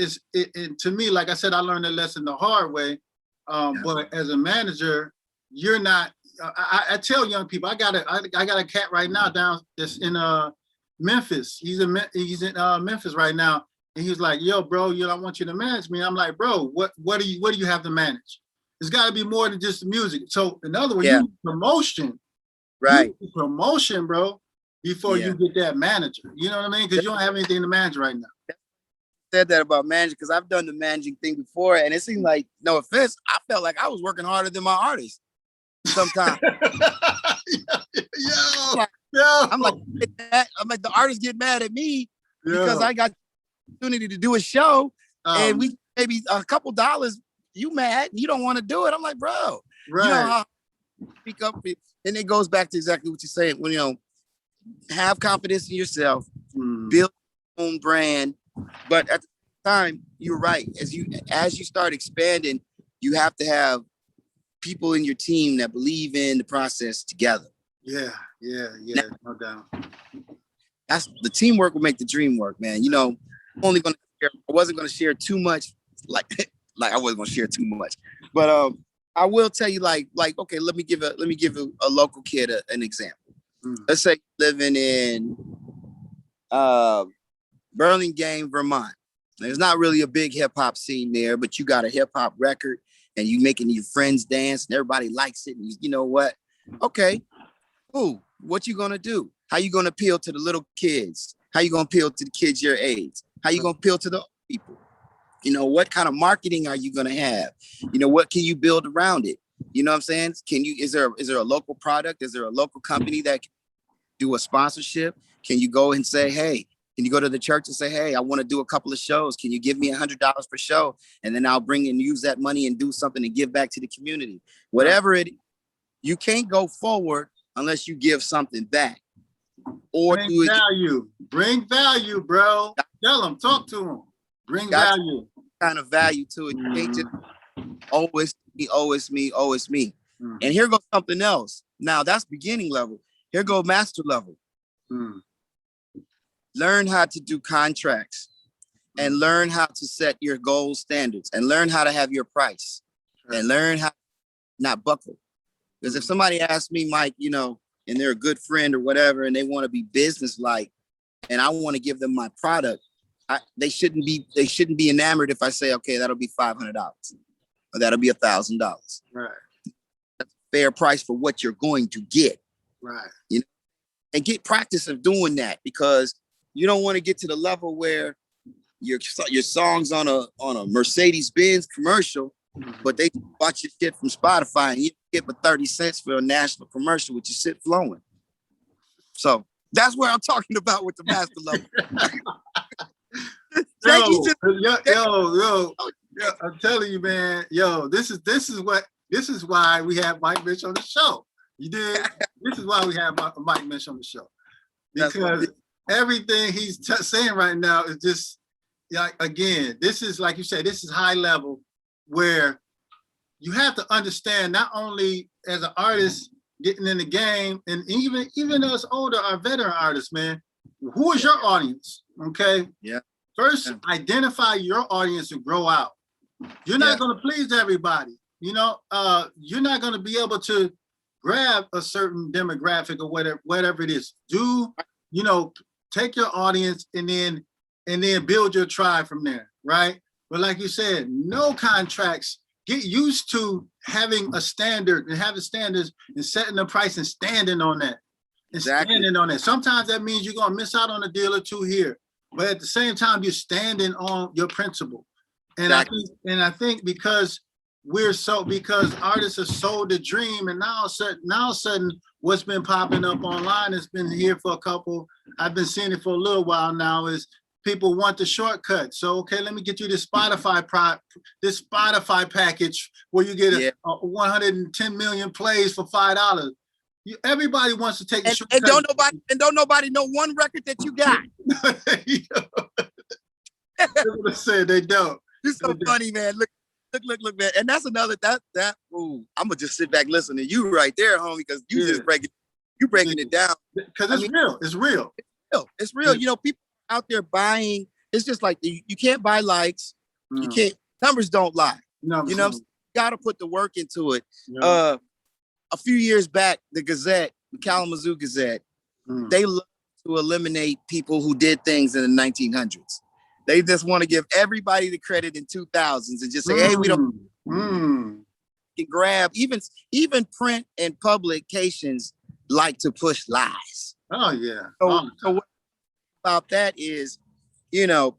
Speaker 1: to me, like I said, I learned that lesson the hard way. But as a manager, you're not. I tell young people, I got a cat right now down that's in Memphis. He's in Memphis right now, and he's like, "Yo, bro, I want you to manage me." I'm like, "Bro, what do you have to manage? It's got to be more than just the music." So, in other words, you need promotion, right? You need promotion, bro, before you get that manager. You know what I mean? Because you don't have anything to manage right now.
Speaker 2: Said that about managing, because I've done the managing thing before, and it seemed like, no offense, I felt like I was working harder than my artists sometimes. I'm like, the artists get mad at me because I got the opportunity to do a show, and we maybe a couple dollars. You mad? You don't want to do it? I'm like, bro, you know how speak up, and it goes back to exactly what you're saying. When have confidence in yourself, build your own brand. But at the time, you're right. As you start expanding, you have to have people in your team that believe in the process together.
Speaker 1: Yeah, now, no doubt.
Speaker 2: That's the teamwork will make the dream work, man. You know, I wasn't gonna share too much, like I wasn't gonna share too much, but I will tell you, like okay, let me give a local kid an example. Let's say living in Burlingame, Vermont. There's not really a big hip hop scene there, but you got a hip hop record and you making your friends dance and everybody likes it. And you know what? Okay, cool. What you gonna do? How you gonna appeal to the little kids? How you gonna appeal to the kids your age? How you gonna appeal to the old people? You know, what kind of marketing are you gonna have? You know, what can you build around it? You know what I'm saying? Is there a local product? Is there a local company that can do a sponsorship? Can you go and say, hey, can you go to the church and say, hey, I want to do a couple of shows. Can you give me $100 per show? And then I'll bring and use that money and do something and give back to the community. Whatever it is, you can't go forward unless you give something back. Or
Speaker 1: Bring value, bro. Tell them, talk to them. Bring value.
Speaker 2: Kind of value to it. You can't just always me. And here goes something else. Now that's beginning level. Here go master level. Learn how to do contracts and learn how to set your goal standards and learn how to have your price and learn how to not buckle. Because if somebody asks me, Mike, you know, and they're a good friend or whatever, and they want to be business-like, and I want to give them my product, they shouldn't be enamored if I say, okay, that'll be $500 or that'll be $1,000.
Speaker 1: Right.
Speaker 2: That's a fair price for what you're going to get.
Speaker 1: Right.
Speaker 2: You know, and get practice of doing that, because you don't want to get to the level where your song's on a Mercedes-Benz commercial, but they watch your shit from Spotify and you get for 30 cents for a national commercial with your shit flowing. So That's where I'm talking about with the master level.
Speaker 1: I'm telling you, man. Yo, this is why we have Mike Mich on the show. You did. This is why we have Mike Mich on the show, because everything he's saying right now is just like, again, this is, like you said, this is high level, where you have to understand, not only as an artist getting in the game, and even us older, our veteran artists, man, who is your audience? Okay.
Speaker 2: Yeah.
Speaker 1: First, identify your audience and grow out. You're not going to please everybody. You know, you're not going to be able to grab a certain demographic or whatever it is. Take your audience and then build your tribe from there, right? But like you said, no contracts. Get used to having a standard and having standards and setting the price and standing on that. Standing on that. Sometimes that means you're gonna miss out on a deal or two here, but at the same time, you're standing on your principle. And I think because artists have sold the dream, and now sudden what's been popping up online has been here for I've been seeing it for a little while now, is people want the shortcut. So, okay, let me get you this Spotify package where you get 110 million plays for $5. Everybody wants to take the shortcut.
Speaker 2: And don't nobody know one record that you got.
Speaker 1: I said they don't.
Speaker 2: You're so funny, man. Look, man. And that's another I'm gonna just sit back listening to you right there, homie, because you just breaking it down.
Speaker 1: Because it's real. It's real.
Speaker 2: It's real. You know, people out there buying, it's just like you can't buy likes. You can't, numbers don't lie. You know, you gotta put the work into it. Yeah. A few years back, the Kalamazoo Gazette, they loved to eliminate people who did things in the 1900s. They just want to give everybody the credit in 2000s and just say, hey, we don't can grab, even print and publications like to push lies.
Speaker 1: Oh yeah.
Speaker 2: So what about that is, you know,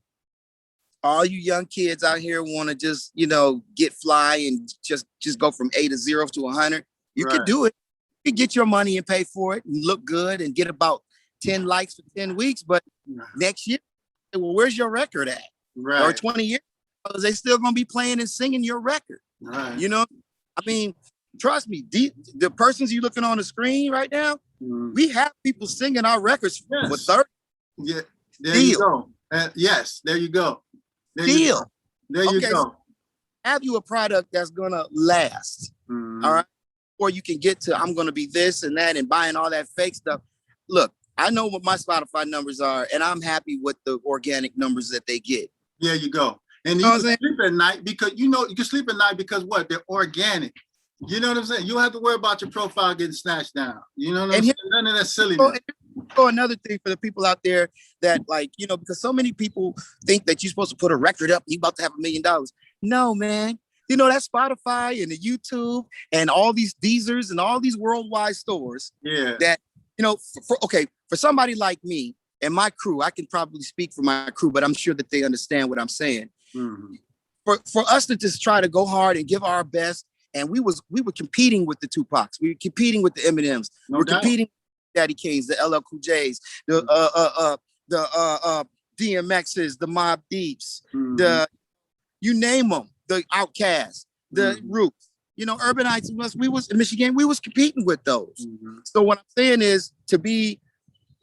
Speaker 2: all you young kids out here want to just, you know, get fly and just go from A to 0 to 100. You can do it. You can get your money and pay for it and look good and get about 10 likes for 10 weeks. But next year, well, where's your record at? Right. Or 20 years, because they still going to be playing and singing your record. Right. You know, I mean, trust me, the persons you looking on the screen right now, we have people singing our records for 30.
Speaker 1: Yeah, there you go. Yes, there you go. There you go.
Speaker 2: Have you a product that's going to last? All right. Or you can get to, I'm going to be this and that and buying all that fake stuff. Look, I know what my Spotify numbers are, and I'm happy with the organic numbers that they get. There
Speaker 1: you go. And you can sleep at night because, you can sleep at night because what? They're organic. You know what I'm saying? You don't have to worry about your profile getting snatched down. You know what I'm saying? None of that silliness.
Speaker 2: So another thing for the people out there that, like, you know, because so many people think that you're supposed to put a record up and you're about to have $1 million. No, man. You know, that Spotify and the YouTube and all these Deezers and all these worldwide stores that, you know, for somebody like me and my crew, I can probably speak for my crew, but I'm sure that they understand what I'm saying. For us to just try to go hard and give our best, and we were competing with the Tupacs, we were competing with the Eminems, we're competing with Daddy K's, the LL Cool J's, the DMX's, the Mobb Deeps, the you name them, the Outkast, the Roots, you know, Urbanization. We was in Michigan, we was competing with those. So what I'm saying is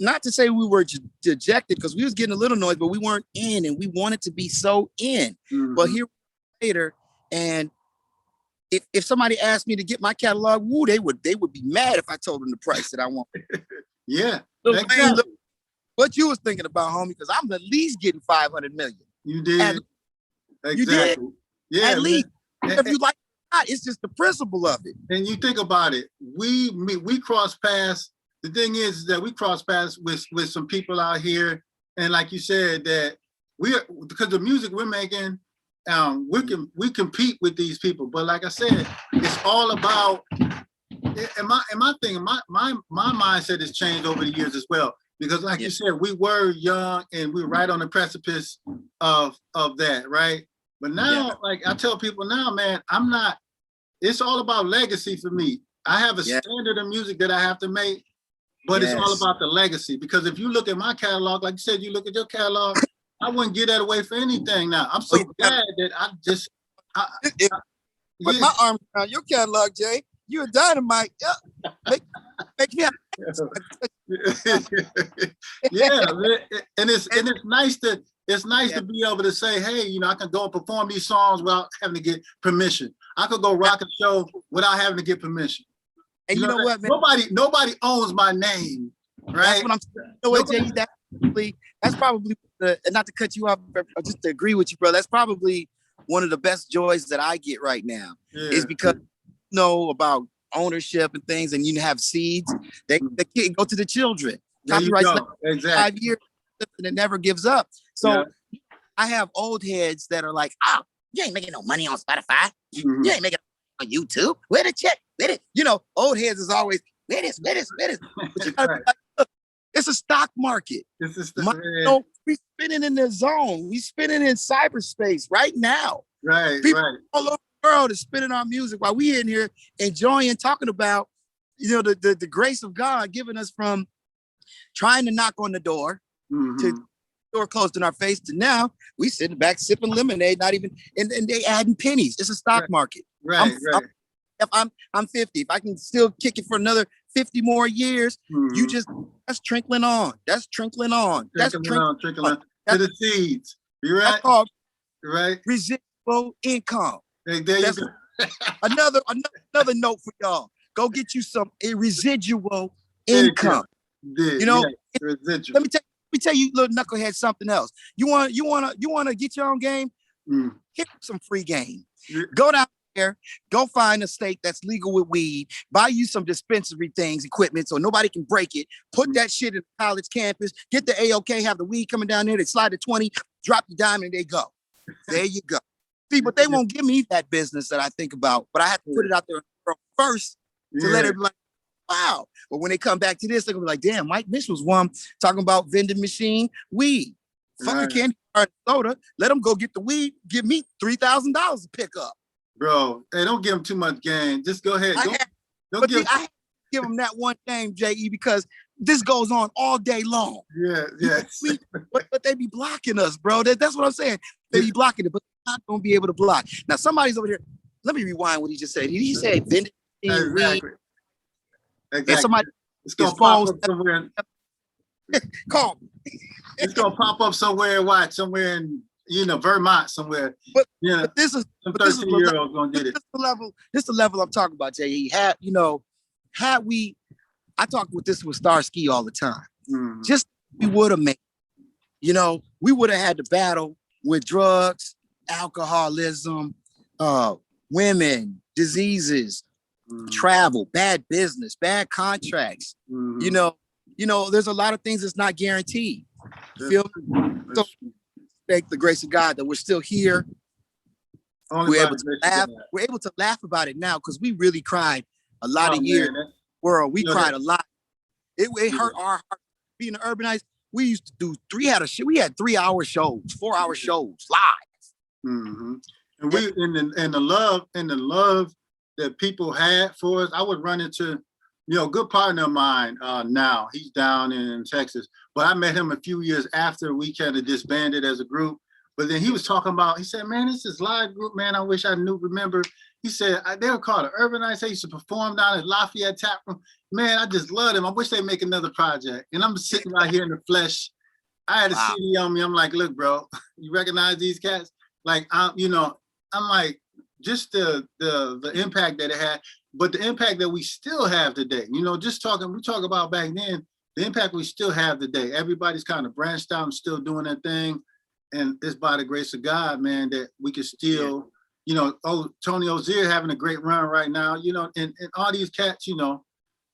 Speaker 2: not to say we were dejected, because we was getting a little noise, but we weren't in, and we wanted to be so in. But here later, and if somebody asked me to get my catalog, they would be mad if I told them the price that I want.
Speaker 1: Exactly.
Speaker 2: Look, what you was thinking about, homie, because I'm at least getting 500 million.
Speaker 1: You did.
Speaker 2: You did.
Speaker 1: Yeah,
Speaker 2: at least. If you like it, not, it's just the principle of it.
Speaker 1: And you think about it, we cross paths. The thing is that we cross paths with some people out here, and like you said, that because the music we're making, we compete with these people. But like I said, it's all about. And my thing, my mindset has changed over the years as well. Because like you said, we were young and we were right on the precipice of that, right? But now, like I tell people now, man, it's all about legacy for me. I have a standard of music that I have to make, but it's all about the legacy. Because if you look at my catalog, like you said, you look at your catalog, I wouldn't give that away for anything now. I'm so glad that
Speaker 2: Put my arm around your catalog, Jay. You're a dynamite. Yeah. Make me
Speaker 1: yeah, and it's nice to be able to say, hey, you know, I can go and perform these songs without having to get permission. I could go rock a show without having to get permission.
Speaker 2: And you know what, man?
Speaker 1: Nobody owns my name, right?
Speaker 2: That's what I'm saying. You know what, Jay? That's probably and not to cut you off, but just to agree with you, bro. That's probably one of the best joys that I get right now. Is because you know about ownership and things, and you have seeds. They go to the children. Copyrights
Speaker 1: exactly.
Speaker 2: 5 years, and it never gives up. So I have old heads that are like, "Oh, you ain't making no money on Spotify. You ain't making on YouTube. Where the check? Where the?" You know, old heads is always where this. But you gotta be like, look, it's a stock market. We spinning in the zone. We spinning in cyberspace right now. People all over the world is spinning our music while we in here enjoying talking about, you know, the grace of God giving us from trying to knock on the door to door closed in our face to now we sitting back sipping lemonade, not even and they adding pennies. It's a stock market. I'm 50. If I can still kick it for another 50 more years, that's trickling on. That's trickling on.
Speaker 1: Trickling on to the seeds. You're right.
Speaker 2: That's called
Speaker 1: right.
Speaker 2: Residual income.
Speaker 1: There you go.
Speaker 2: another note for y'all. Go get you some residual income. You know,
Speaker 1: residual.
Speaker 2: Let me tell you, little knucklehead, something else. You want to get your own game? Hit some free game. Go down there, go find a state that's legal with weed, buy you some dispensary things, equipment, so nobody can break it. Put that shit in the college campus, get the AOK, have the weed coming down there, they slide the 20, drop the dime, and they go. There you go. See, but they won't give me that business that I think about, but I have to put it out there first to let everybody wow. But when they come back to this, they're gonna be like, damn, Mike Mich was one talking about vending machine weed. Fuck a candy bar and soda. Let them go get the weed. Give me $3,000 to pick up.
Speaker 1: Bro, hey, don't give them too much game. Just go ahead. I have
Speaker 2: to give them that one game, J.E., because this goes on all day long.
Speaker 1: Yeah.
Speaker 2: But they be blocking us, bro. That's what I'm saying. They be blocking it, but they're not gonna be able to block. Now somebody's over here. Let me rewind what he just said. Did he say vending machine weed?
Speaker 1: Exactly.
Speaker 2: And somebody
Speaker 1: it's gonna pop up somewhere.
Speaker 2: Call me.
Speaker 1: It's gonna pop up somewhere. Watch somewhere in Vermont somewhere.
Speaker 2: But
Speaker 1: this is some 13-year-olds gonna get it.
Speaker 2: This is the level I'm talking about, Jay. I talk with Starsky all the time. Just we would have made. We would have had to battle with drugs, alcoholism, women, diseases. Travel, bad business, bad contracts. There's a lot of things that's not guaranteed. Feel so thank the grace of God that we're still here. We're able to laugh about it now because we really cried a lot of years. World, we cried a lot. It hurt our heart being urbanized. We used to do we had 3-hour shows, 4-hour shows live.
Speaker 1: And we in the love that people had for us. I would run into, a good partner of mine now. He's down in Texas, but I met him a few years after we kind of disbanded as a group. But then he was talking about, he said, man, this is live group, man. I wish I remember. He said, they were called Urbanization. They used to perform down at Lafayette Tap Room. Man, I just love them. I wish they'd make another project. And I'm sitting right here in the flesh. I had a CD on me. I'm like, look, bro, you recognize these cats? Like, I'm like, just the impact that it had, but the impact that we still have today, we talk about back then, the impact we still have today. Everybody's kind of branched out and still doing their thing. And it's by the grace of God, man, that we can still, Tony Ozier having a great run right now, and all these cats,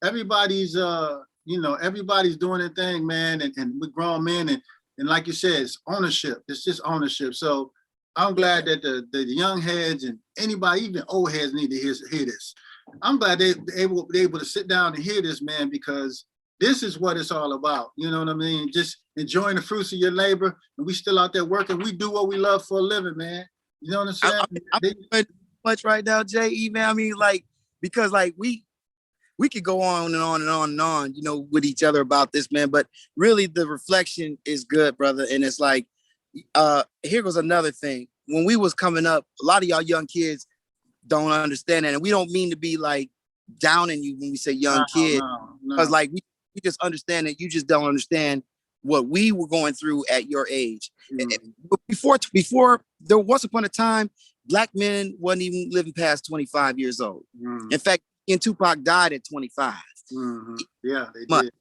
Speaker 1: everybody's, everybody's doing their thing, man. And we're grown men. And like you said, it's ownership. It's just ownership. So I'm glad that the young heads and anybody, even old heads, need to hear this. I'm glad they're able to sit down and hear this, man, because this is what it's all about. You know what I mean? Just enjoying the fruits of your labor, and we still out there working. We do what we love for a living, man. You know what I'm saying?
Speaker 2: I'm much right now, Jay. Man, I mean, because we could go on and on and on and on, you know, with each other about this, man. But really, the reflection is good, brother. And it's like, here goes another thing. When we was coming up, a lot of y'all young kids don't understand that, and we don't mean to be like downing you when we say young kid, because like we just understand that you just don't understand what we were going through at your age. Before there was upon a time, Black men wasn't even living past 25 years old. In fact, Tupac died at 25.
Speaker 1: Yeah, they did.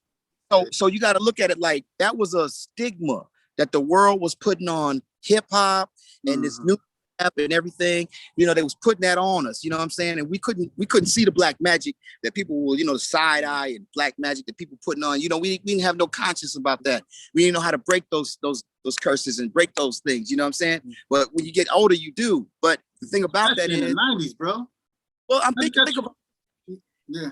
Speaker 2: So you got to look at it like that was a stigma that the world was putting on hip hop and this new rap and everything. You know, they was putting that on us. You know what I'm saying? And we couldn't see the black magic that people will, you know, side eye and black magic that people putting on. You know, we didn't have no conscience about that. We didn't know how to break those curses and break those things. You know what I'm saying? But when you get older, you do. But the thing about that is
Speaker 1: in the 90s, bro.
Speaker 2: Well, I'm think about
Speaker 1: yeah.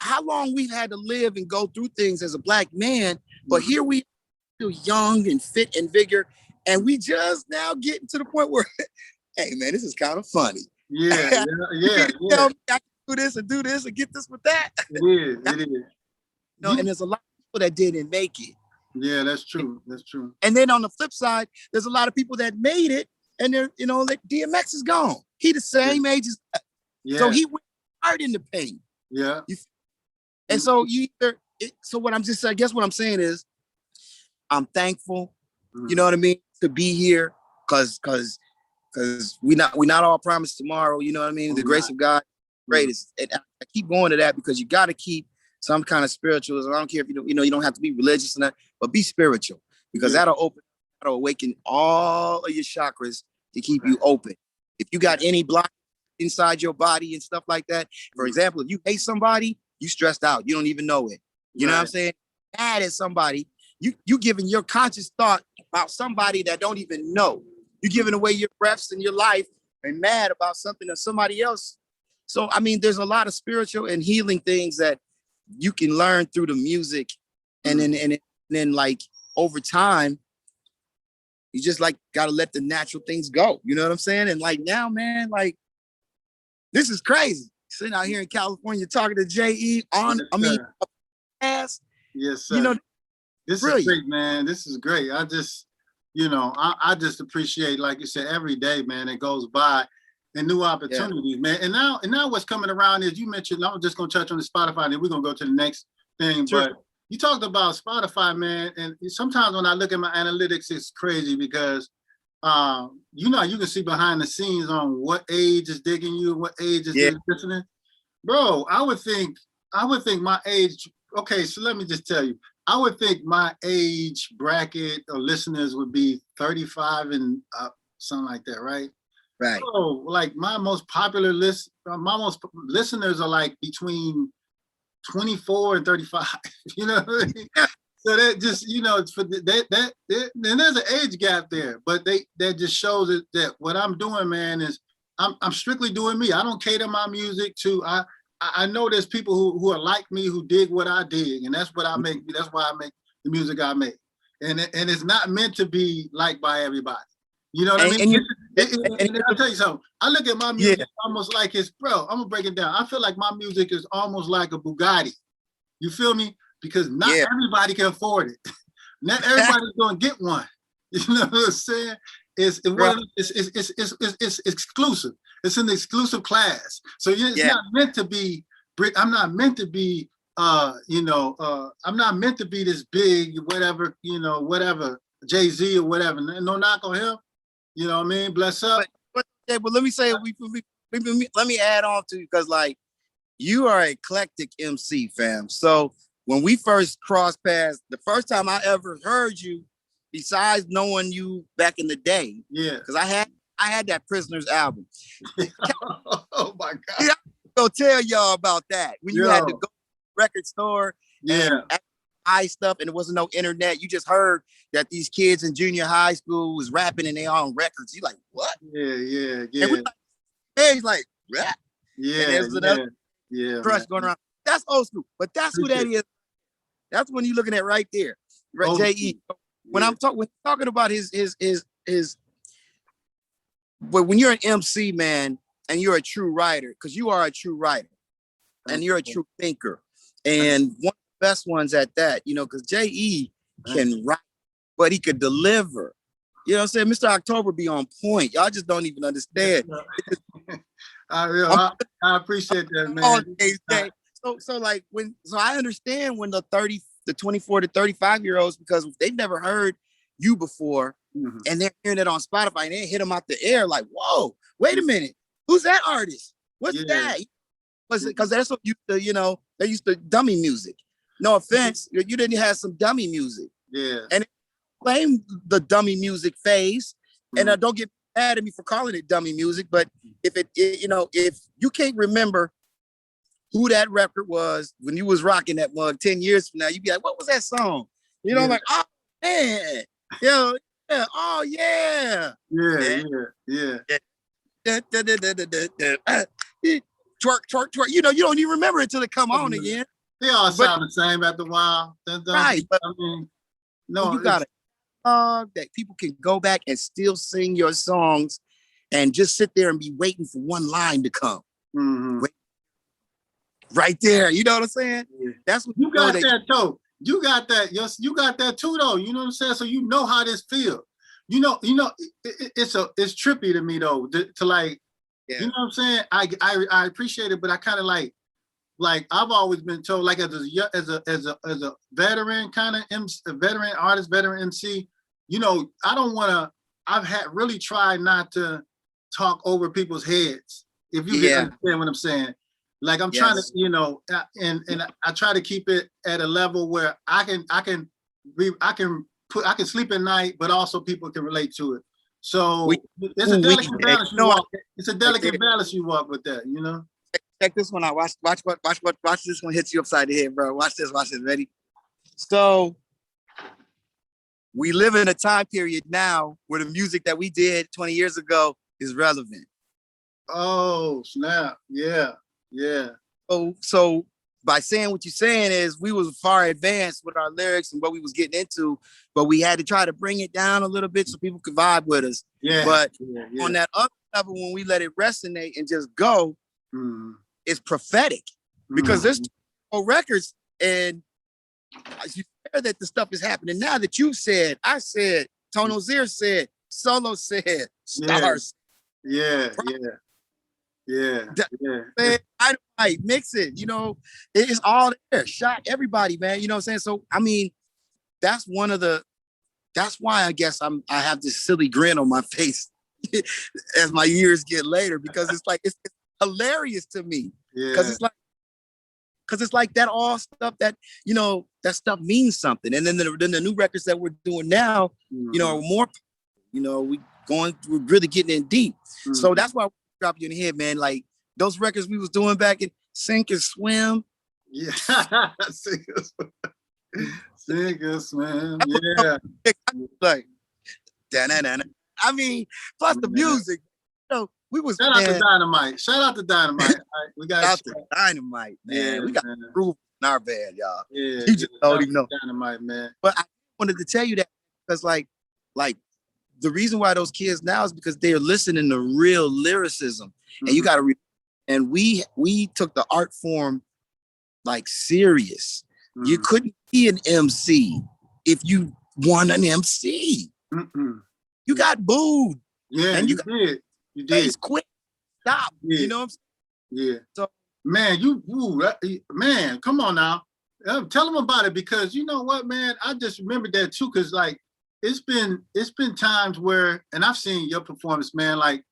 Speaker 2: How long we've had to live and go through things as a black man, but here we still young and fit and vigor, and we just now getting to the point where, hey man, this is kind of funny.
Speaker 1: Yeah.
Speaker 2: Tell me I can do this and get this with that.
Speaker 1: It is.
Speaker 2: You know, and there's a lot of people that didn't make it.
Speaker 1: Yeah, that's true. That's true.
Speaker 2: And then on the flip side, there's a lot of people that made it, and they're, you know, like DMX is gone. He the same age as that. So he went hard in the pain.
Speaker 1: Yeah.
Speaker 2: And so I guess what I'm saying is I'm thankful, you know what I mean, to be here, because we not all promised tomorrow, you know what I mean? The grace of God greatest. And I keep going to that because you got to keep some kind of spiritualism. I don't care if you don't have to be religious and that, but be spiritual, because that'll awaken all of your chakras to keep you open. If you got any block inside your body and stuff like that, for example, if you hate somebody, you stressed out. You don't even know it. You know what I'm saying? Mad at somebody. You giving your conscious thought about somebody that don't even know. You giving away your breaths and your life and mad about something that somebody else. So, I mean, there's a lot of spiritual and healing things that you can learn through the music. And then like over time, you just like got to let the natural things go. You know what I'm saying? And like now, man, like this is crazy. Sitting out here in California talking to J.E. Yes,
Speaker 1: sir.
Speaker 2: You know,
Speaker 1: this is great, man. This is great. I just, I just appreciate, like you said, every day, man, it goes by and new opportunities, man. And now what's coming around is, you mentioned, I'm just going to touch on the Spotify, and then we're going to go to the next thing. Sure. But you talked about Spotify, man. And sometimes when I look at my analytics, it's crazy because, you can see behind the scenes on what age is digging you, what age is listening. Bro, I would think my age, okay, so let me just tell you, I would think my age bracket of listeners would be 35 and up, something like that, right?
Speaker 2: Right.
Speaker 1: So, like my most popular listeners are like between 24 and 35. You know what I mean? So that just, it's for that and there's an age gap there, but that just shows that what I'm doing, man, is I'm strictly doing me. I don't cater my music to, I know there's people who are like me, who dig what I dig, and that's what I make. That's why I make the music I make. And it's not meant to be liked by everybody. You know what I mean? And I'll tell you something. I look at my music almost like it's, bro, I'm gonna break it down. I feel like my music is almost like a Bugatti. You feel me? Because not everybody can afford it. Not everybody's gonna get one. You know what I'm saying? It's exclusive. It's an exclusive class. So it's not meant to be. I'm not meant to be. I'm not meant to be this big, whatever. Whatever Jay-Z or whatever. No knock on him. You know what I mean? Bless up.
Speaker 2: But let me say, let me add on to, because like you are an eclectic MC, fam. So when we first crossed paths, the first time I ever heard you, besides knowing you back in the day, because I had that Prisoners album.
Speaker 1: Oh my God!
Speaker 2: I'm gonna tell y'all about that. When you had to go to the record store and buy stuff, and there wasn't no internet. You just heard that these kids in junior high school was rapping and they on records. You like, what?
Speaker 1: Yeah.
Speaker 2: And we he's like, rap.
Speaker 1: Yeah,
Speaker 2: and there's another crush going around. That's old school, but that's who that is. That's when you're looking at right there, right? J.E. When I'm talking about his, but when you're an MC, man, and you're a true writer, because you are a true writer, and you're a true thinker. And one of the best ones at that, you know, because J.E. can write, but he could deliver. You know what I'm saying? Mr. October be on point. Y'all just don't even understand.
Speaker 1: I appreciate that, man.
Speaker 2: So I understand when the 24 to 35 year olds, because they've never heard you before, and they're hearing it on Spotify and they hit them out the air like, whoa, wait a minute, who's that artist? What's that? Because they're so used to, you know, they used to dummy music. No offense, you didn't have some dummy music.
Speaker 1: Yeah.
Speaker 2: And claim the dummy music phase, and don't get mad at me for calling it dummy music, but if you know, if you can't remember who that record was when you was rocking that mug 10 years from now, you'd be like, what was that song? You know, like, oh man, yeah, oh yeah. Twerk. You know, you don't even remember it until it come on again.
Speaker 1: They all sound the same after a while.
Speaker 2: Right. But,
Speaker 1: I mean, no,
Speaker 2: you got it. That people can go back and still sing your songs and just sit there and be waiting for one line to come. Right there. You know what I'm saying? Yeah. That's what
Speaker 1: you got that though. You got that. Yes, you got that too though. You know what I'm saying? So you know how this feels. You know, it's trippy to me though, to like, you know what I'm saying? I appreciate it, but I kind of like I've always been told, like as a veteran kind of MC, a veteran artist, veteran MC, you know, I've really tried not to talk over people's heads. If you can understand what I'm saying. Like I'm trying to, you know, and I try to keep it at a level where I can sleep at night, but also people can relate to it. So it's a delicate balance you walk. It's a delicate balance you walk with that, you know.
Speaker 2: Check this one out. Watch this one hits you upside the head, bro. Watch this. Ready? So we live in a time period now where the music that we did 20 years ago is relevant.
Speaker 1: Oh, snap. Yeah.
Speaker 2: So by saying what you're saying is we was far advanced with our lyrics and what we was getting into, but we had to try to bring it down a little bit so people could vibe with us. Yeah. But on that other level, when we let it resonate and just go, it's prophetic because there's records, and you hear that the stuff is happening now that you said, I said, Tono Zier said, Solo said, Stars.
Speaker 1: Yeah.
Speaker 2: Man, I might mix it, you know, it's all there. Shot everybody, man. You know what I'm saying? So I mean, that's why I guess I have this silly grin on my face as my years get later, because it's like it's hilarious to me. Because it's like that all stuff that, you know, that stuff means something. And then the new records that we're doing now, you know, are more, you know, we're really getting in deep. So that's why drop you in the head, man. Like those records we was doing back in Sink and Swim.
Speaker 1: Yeah. Sink and Swim. Yeah.
Speaker 2: Like, I mean, plus the music. You know, we was
Speaker 1: Shout out to Dynamite. Shout out to Dynamite. Right, we got
Speaker 2: out to Dynamite, man. We got groove in our band, y'all.
Speaker 1: Yeah.
Speaker 2: You just don't even know.
Speaker 1: Dynamite, man.
Speaker 2: But I wanted to tell you that because like the reason why those kids now is because they're listening to real lyricism. And you got to and we took the art form like serious. You couldn't be an MC if you want an MC. You got booed.
Speaker 1: Yeah,
Speaker 2: and
Speaker 1: you did. You did.
Speaker 2: Quick. Stop. You know what I'm saying?
Speaker 1: Yeah. So man, man, come on now. Tell them about it, because you know what, man, I just remembered that too, because like it's been times where, and I've seen your performance, man, like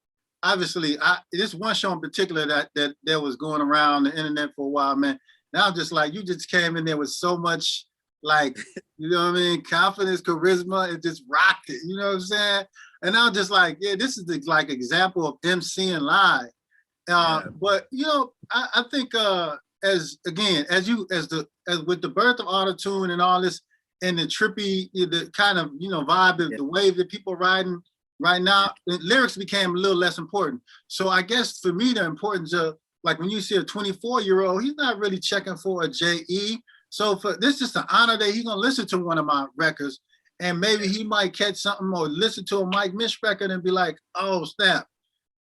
Speaker 1: obviously this one show in particular that was going around the internet for a while, man. Now I'm just like, you just came in there with so much, like, you know what I mean, confidence, charisma, and just rocked it, you know what I'm saying? And I'm just like, yeah, this is the like example of MCing live. But you know, I think as with the birth of autotune and all this, and the trippy, the kind of, you know, vibe of the wave that people are riding right now, the lyrics became a little less important. So I guess for me, the importance of, like, when you see a 24-year-old, he's not really checking for a J.E. So for this is an honor that he's gonna listen to one of my records, and maybe he might catch something or listen to a Mich record and be like, oh snap,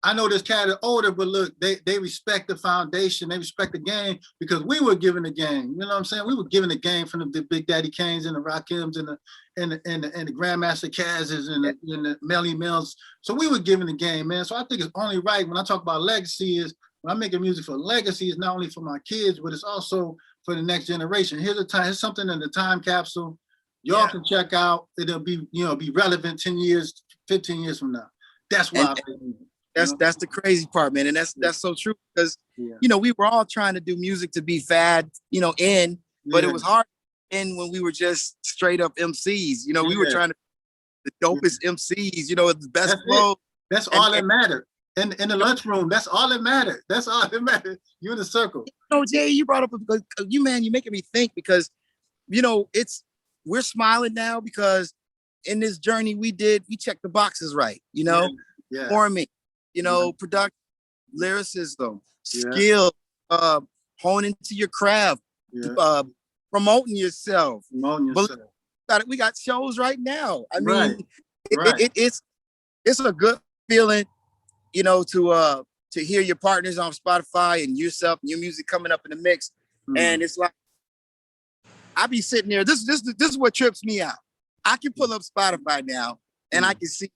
Speaker 1: I know this cat is older, but look, they respect the foundation, they respect the game because we were given the game. You know what I'm saying? We were given the game from the Big Daddy Kanes and the Rakims and the Grandmaster Kazes and the Melly Mills. So we were given the game, man. So I think it's only right when I talk about legacy is when I'm making music for legacy, it's not only for my kids, but it's also for the next generation. Here's something in the time capsule. Y'all can check out. It'll be, be relevant 10 years, 15 years from now. That's why
Speaker 2: that's the crazy part, man. And that's so true because, we were all trying to do music to be fad, but it was hard when we were just straight up MCs. We were trying to the dopest MCs, the best flow.
Speaker 1: That's all that mattered. In the lunchroom, that's all that mattered. That's all that mattered. You're in the circle.
Speaker 2: Jay, you brought up you're making me think because, we're smiling now because in this journey we checked the boxes right, forming, production, lyricism, skill, honing into your craft, promoting yourself. We got shows right now. I mean, it's a good feeling, to hear your partners on Spotify and yourself and your music coming up in the mix. And it's like, I be sitting there. This is what trips me out. I can pull up Spotify now and I can see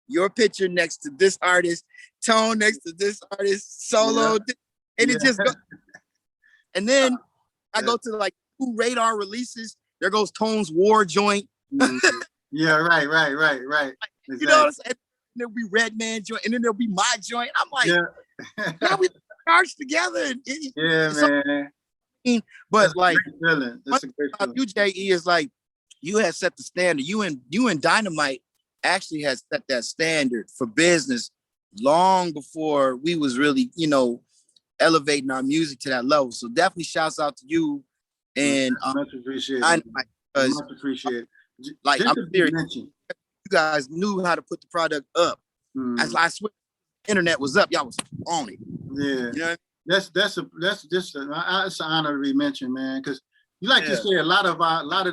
Speaker 2: your picture next to this artist, Tone next to this artist, Solo, and it just goes. And then I go to like 2 Radar releases. There goes Tone's War joint.
Speaker 1: Yeah, right. Exactly.
Speaker 2: You know what I'm saying? There'll be Redman joint, and then there'll be my joint. I'm like, now we charged together.
Speaker 1: Man.
Speaker 2: But
Speaker 1: that's
Speaker 2: like,
Speaker 1: you,
Speaker 2: J.E. is like, you had set the standard. You and Dynamite actually had set that standard for business long before we was really, elevating our music to that level. So definitely shouts out to you and
Speaker 1: much appreciated.
Speaker 2: Dynamite,
Speaker 1: much appreciated.
Speaker 2: Like I'm serious. You guys knew how to put the product up. As I swear, the internet was up. Y'all was on it.
Speaker 1: Yeah. That's it's an honor to be mentioned, man. Because you like to say a lot of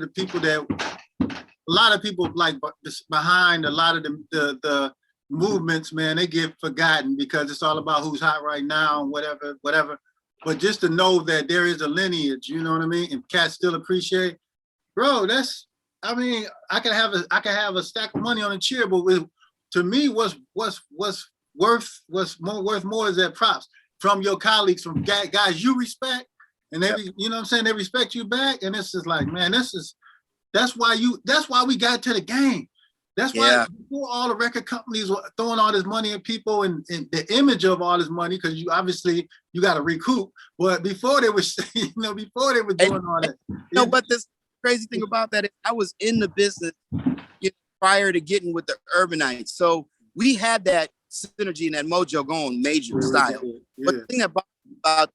Speaker 1: the people like behind a lot of the movements, man, they get forgotten because it's all about who's hot right now and whatever. But just to know that there is a lineage, you know what I mean, and cats still appreciate, bro. I can have a stack of money on a chair, but to me, what's worth more is that props from your colleagues, from guys you respect, and they, you know what I'm saying, they respect you back, and it's just like, man, that's why we got to the game. That's why before all the record companies were throwing all this money at people and the image of all this money, because you obviously you got to recoup. But before they were, before they were doing all that.
Speaker 2: But this crazy thing about that is I was in the business prior to getting with the Urbanites, so we had that synergy and that mojo going major style. But the thing about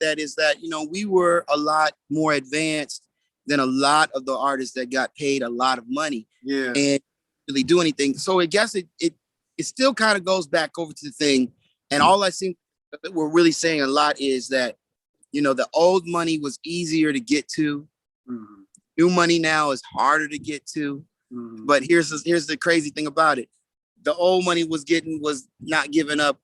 Speaker 2: that is that, we were a lot more advanced than a lot of the artists that got paid a lot of money and really do anything. So I guess it still kind of goes back over to the thing. And all I think that we're really saying a lot is that, the old money was easier to get to. New money now is harder to get to. But here's the crazy thing about it. The old money was not giving up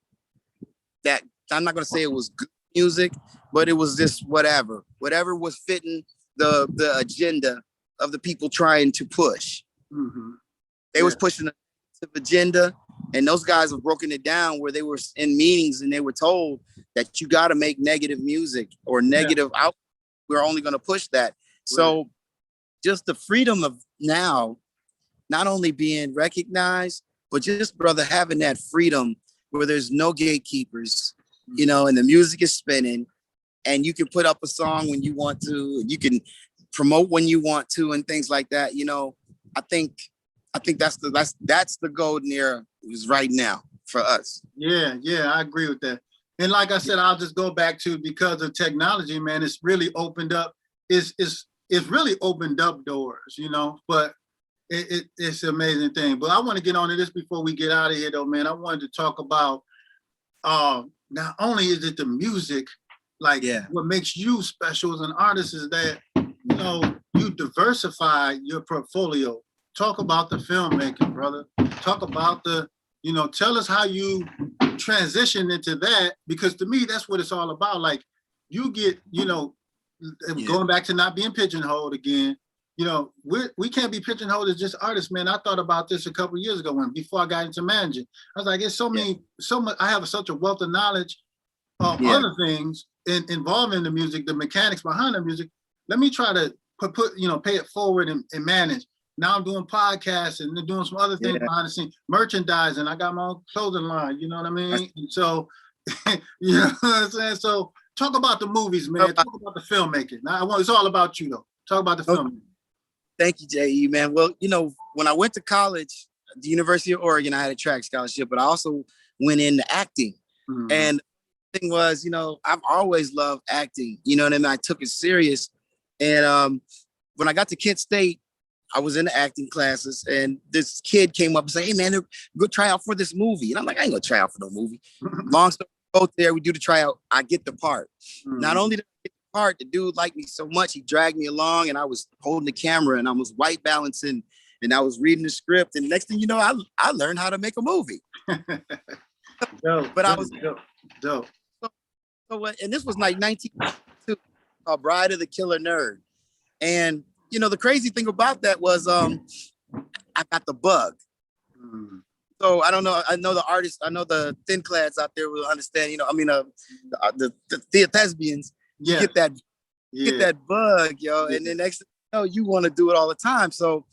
Speaker 2: that. I'm not going to say it was good music, but it was just whatever was fitting the agenda of the people trying to push. They was pushing the agenda, and those guys have broken it down where they were in meetings and they were told that you got to make negative music or negative out. We're only going to push that. So just the freedom of now, not only being recognized, but just, brother, having that freedom where there's no gatekeepers, and the music is spinning, and you can put up a song when you want to, and you can promote when you want to, and things like that. I think that's the golden era is right now for us. Yeah, I agree with that. And like I said, I'll just go back to, because of technology, man, it's really opened up. It's really opened up doors, but. It's an amazing thing. But I want to get on to this before we get out of here, though, man. I wanted to talk about not only is it the music, what makes you special as an artist is that, you diversify your portfolio. Talk about the filmmaking, brother. Talk about tell us how you
Speaker 1: transition into that, because to me, that's what it's all about. Like you get, you know, going back to not being pigeonholed again, you know, we can't be pigeonholed as just artists, man. I thought about this a couple of years ago before I got into managing. I was like, it's so much, I have such a wealth of knowledge of other things involving the music, the mechanics behind the music. Let me try to put you know, pay it forward and manage. Now I'm doing podcasts and doing some other things behind the scenes, merchandising. I got my own clothing line, you know what I mean? And so, you know what I'm saying? So talk about the movies, man. Talk about the filmmaking. Now, it's all about you, though. Talk about the filmmaking.
Speaker 2: Thank you, J.E., man. Well, you know, when I went to college, at the University of Oregon, I had a track scholarship, but I also went into acting. And the thing was, you know, I've always loved acting, you know what I mean? I took it serious. And when I got to Kent State, I was in the acting classes, and this kid came up and said, hey, man, go try out for this movie. And I'm like, I ain't gonna try out for no movie. Long story, both there, we do the tryout. I get the part. Not only did I get the part, the dude liked me so much, he dragged me along, and I was holding the camera, and I was white balancing, and I was reading the script. And next thing you know, I learned how to make a movie. But I was
Speaker 1: dope.
Speaker 2: So, and this was like 1992, called Bride of the Killer Nerd. And you know, the crazy thing about that was I got the bug. So I don't know. I know the artists, I know the thin clads out there will understand, you know, I mean, the thespians, get that bug, yo. And then next thing you know, you want to do it all the time. So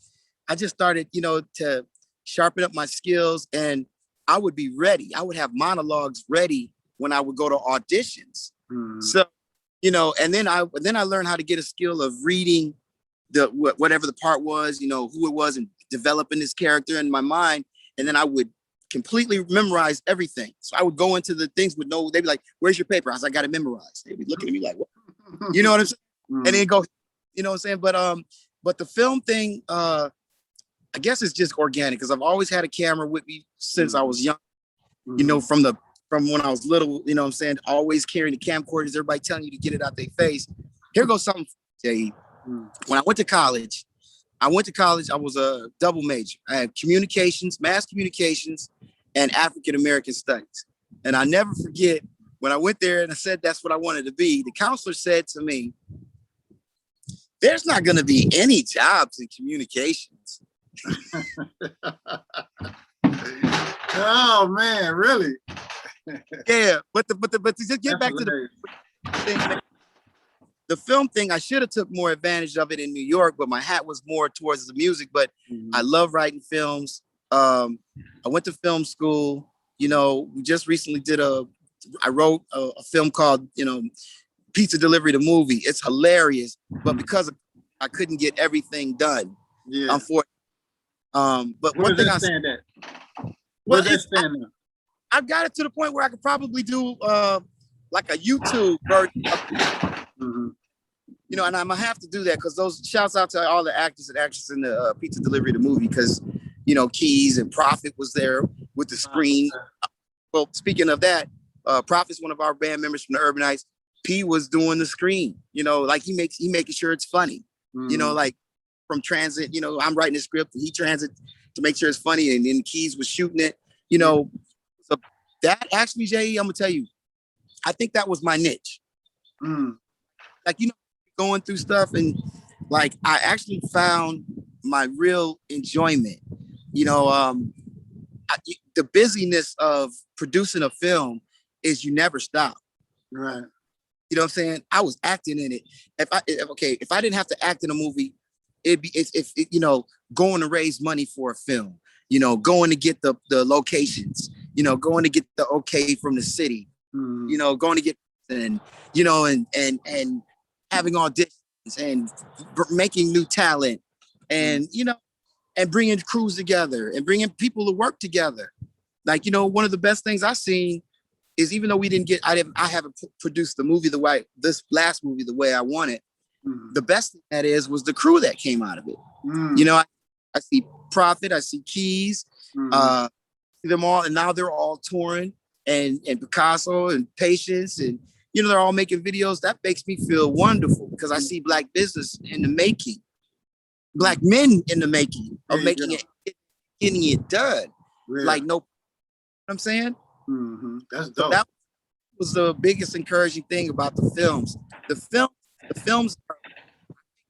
Speaker 2: I just started, you know, to sharpen up my skills, and I would be ready. I would have monologues ready when I would go to auditions. So, you know, and then I learned how to get a skill of reading whatever the part was, you know, who it was, and developing this character in my mind. And then I would completely memorize everything. So I would go into the things with they'd be like, where's your paper? I was like, I got to memorize. They'd be looking at me like, what? You know what I'm saying? And then go, you know what I'm saying? But the film thing, I guess it's just organic, because I've always had a camera with me since I was young, you know, from when I was little, you know what I'm saying? Always carrying the camcorders, everybody telling you to get it out their face. Here goes something, Jay. When I went to college, I was a double major. I had communications, mass communications, and African-American studies. And I never forget when I went there and I said that's what I wanted to be, the counselor said to me, there's not going to be any jobs in communications.
Speaker 1: Oh man, really?
Speaker 2: Yeah, but to just get back to the thing, the film thing, I should have took more advantage of it in New York, but my hat was more towards the music. But I love writing films. I went to film school. You know, we just recently I wrote a film called, you know, Pizza Delivery the Movie. It's hilarious, but because I couldn't get everything done, unfortunately. But
Speaker 1: where
Speaker 2: one thing
Speaker 1: does that stand at? Where does that stand at?
Speaker 2: I've got it to the point where I could probably do like a YouTube version. You know, and I'm gonna have to do that, because those shouts out to all the actors and actresses in the Pizza Delivery the Movie, because, you know, Keys and Prophet was there with the screen. Well, speaking of that, Prophet's one of our band members from the Urbanites. P was doing the screen, you know, like he making sure it's funny, you know, like from transit, you know, I'm writing the script and he transit to make sure it's funny, and then Keys was shooting it, you know. So that actually, Jay, I'm gonna tell you, I think that was my niche. Like, you know, going through stuff, and like I actually found my real enjoyment. You know, the busyness of producing a film is you never stop.
Speaker 1: Right.
Speaker 2: You know what I'm saying? I was acting in it. If I didn't have to act in a movie, it's you know, going to raise money for a film, you know, going to get the locations, you know, going to get the okay from the city, you know, going to get, and you know, and having auditions and making new talent, and you know, and bringing crews together and bringing people to work together. Like, you know, one of the best things I've seen is, even though I haven't produced the movie this last movie the way I wanted, the best thing that was the crew that came out of it. You know, I see Prophet, I see Keys, see them all, and now they're all touring, and Picasso and Patience, and you know, they're all making videos. That makes me feel wonderful, because I see Black business in the making, Black men in the making of making it, getting it done. Like, no, you know what I'm saying?
Speaker 1: That's
Speaker 2: So
Speaker 1: dope.
Speaker 2: that was the biggest encouraging thing about the films. The film, the films,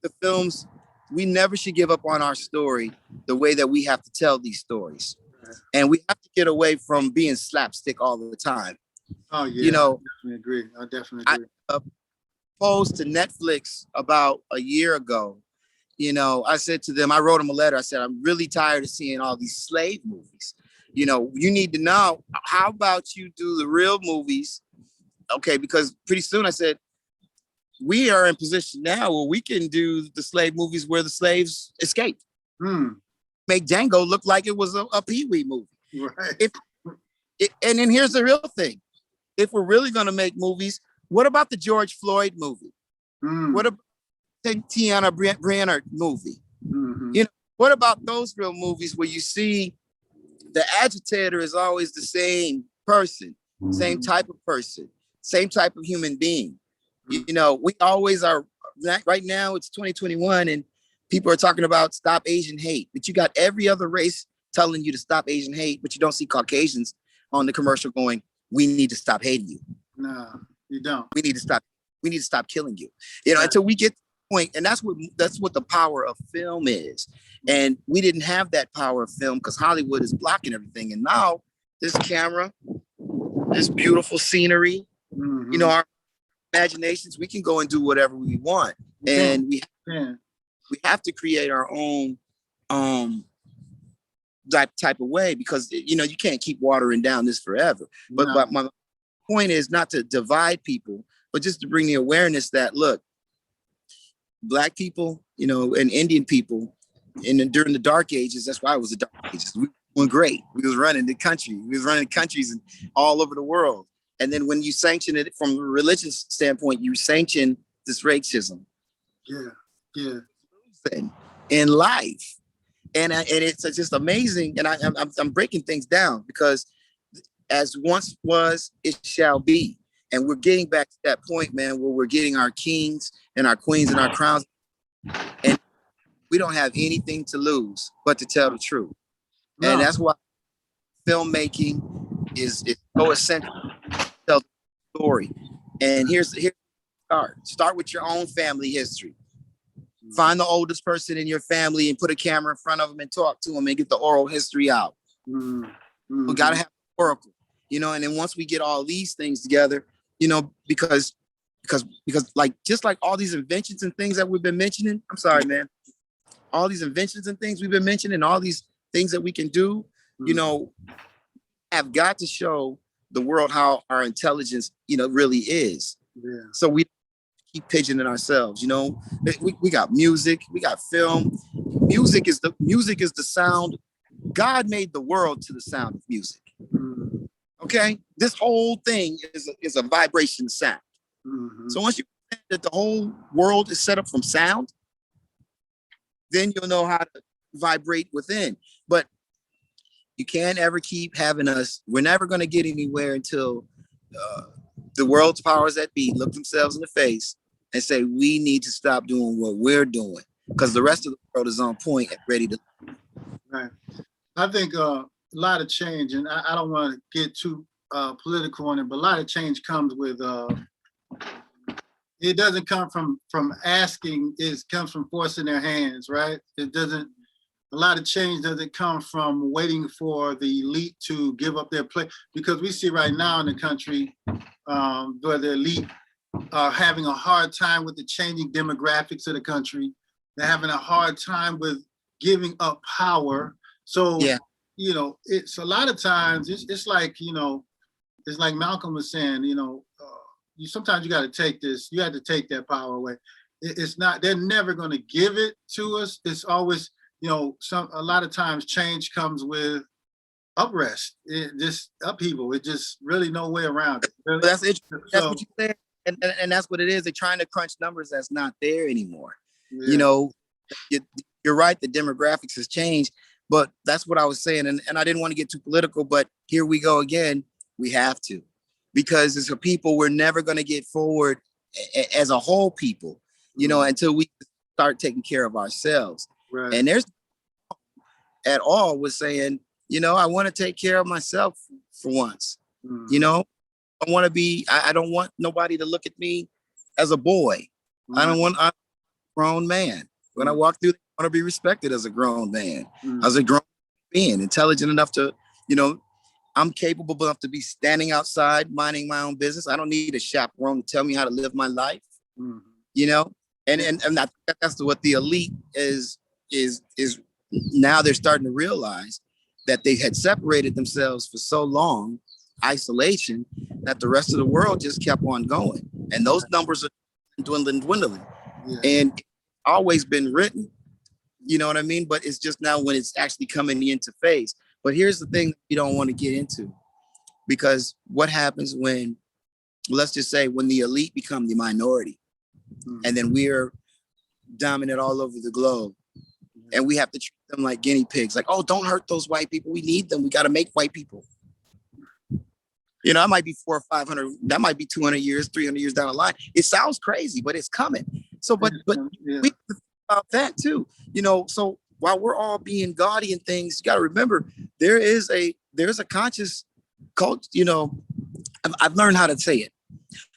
Speaker 2: the films. We never should give up on our story the way that we have to tell these stories, and we have to get away from being slapstick all the time.
Speaker 1: Oh yeah,
Speaker 2: You know,
Speaker 1: I definitely agree. I definitely
Speaker 2: I
Speaker 1: agree.
Speaker 2: posed to Netflix about a year ago. You know, I said to them, I wrote them a letter. I said, I'm really tired of seeing all these slave movies. You know, you need to know, how about you do the real movies? Okay, because pretty soon I said, we are in position now where we can do the slave movies where the slaves escape. Make Django look like it was a Pee-wee movie.
Speaker 1: Right.
Speaker 2: And then here's the real thing. If we're really going to make movies, what about the George Floyd movie? What about the Tiana Brenner movie? You know, what about those real movies where you see the agitator is always the same person, same type of person, same type of human being? You know, we always are. Right now it's 2021 and people are talking about stop Asian hate, but you got every other race telling you to stop Asian hate, but you don't see Caucasians on the commercial going, we need to stop hating you.
Speaker 1: No, you don't.
Speaker 2: We need to stop killing you. You know, until we get to the point, and that's what the power of film is. And we didn't have that power of film because Hollywood is blocking everything. And now this camera, this beautiful scenery, you know, our imaginations, we can go and do whatever we want. And we have to create our own type of way, because you know you can't keep watering down this forever. But my point is not to divide people, but just to bring the awareness that, look, Black people, you know, and Indian people, and during the dark ages, that's why it was the dark ages. We were great. We was running the country. We was running countries all over the world. And then when you sanction it from a religious standpoint, you sanction this racism.
Speaker 1: Yeah.
Speaker 2: In life. And it's just amazing. And I'm breaking things down, because as once was, it shall be. And we're getting back to that point, man, where we're getting our kings and our queens and our crowns. And we don't have anything to lose but to tell the truth. No. And that's why filmmaking is so essential to tell the story. And here's start with your own family history. Find the oldest person in your family and put a camera in front of them and talk to them and get the oral history out. We got to have oracle, you know. And then once we get all these things together, you know, because like, just like all these inventions and things that we've been mentioning, I'm sorry, man, all these inventions and things we've been mentioning, all these things that we can do, you know, have got to show the world how our intelligence, you know, really is. So we keep pigeoning ourselves, you know. We got music, we got film. Music is the sound. God made the world to the sound of music. Okay, this whole thing is a vibration sound. So once you understand that the whole world is set up from sound, then you'll know how to vibrate within. But you can't ever keep having us. We're never going to get anywhere until the world's powers that be look themselves in the face and say, we need to stop doing what we're doing, because the rest of the world is on point and ready to.
Speaker 1: Right. I think a lot of change, and I don't want to get too political on it, but a lot of change comes with, it doesn't come from asking, it comes from forcing their hands, right? It doesn't, a lot of change doesn't come from waiting for the elite to give up their place, because we see right now in the country where the elite are having a hard time with the changing demographics of the country. They're having a hard time with giving up power. So, you know, it's a lot of times, it's like, you know, it's like Malcolm was saying, you know, sometimes you got to take this, you have to take that power away. It's not, they're never going to give it to us. It's always, you know, a lot of times change comes with uprest, just upheaval. It just really no way around it. Really.
Speaker 2: That's it. That's what you said. And that's what it is. They're trying to crunch numbers that's not there anymore. You know, you're right. The demographics has changed, but that's what I was saying. And I didn't want to get too political, but here we go again. We have to, because as a people, we're never going to get forward as a whole people, you know, until we start taking care of ourselves. Right. And there's at all was saying, you know, I want to take care of myself for once. You know, I want to be, I don't want nobody to look at me as a boy. I don't want, I'm a grown man. When I walk through, I want to be respected as a grown man, as a grown being, intelligent enough to, you know, I'm capable enough to be standing outside, minding my own business. I don't need a chaperone to tell me how to live my life, you know? And I think that's what the elite is now they're starting to realize that they had separated themselves for so long, isolation, that the rest of the world just kept on going. And those numbers are dwindling. And it's always been written, you know what I mean? But it's just now when it's actually coming into phase. But here's the thing you don't want to get into, because what happens when, let's just say, when the elite become the minority, and then we're dominant all over the globe, and we have to treat them like guinea pigs, like, oh, don't hurt those white people. We need them. We got to make white people. You know, that might be 400 or 500. That might be 200 years, 300 years down the line. It sounds crazy, but it's coming. So, but we think about that too. You know, so while we're all being gaudy and things, you got to remember there's a conscious culture. You know, I've learned how to say it.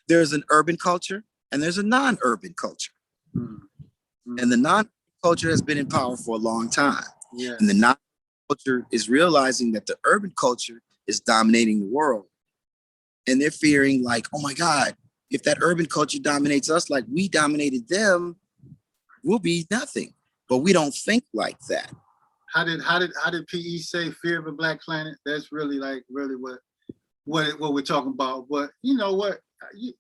Speaker 2: There's an urban culture and there's a non-urban culture, and the non culture has been in power for a long time. And the non-culture is realizing that the urban culture is dominating the world. And they're fearing like, oh my God, if that urban culture dominates us like we dominated them, we'll be nothing. But we don't think like that.
Speaker 1: How did PE say fear of a black planet? That's really what we're talking about. But you know what?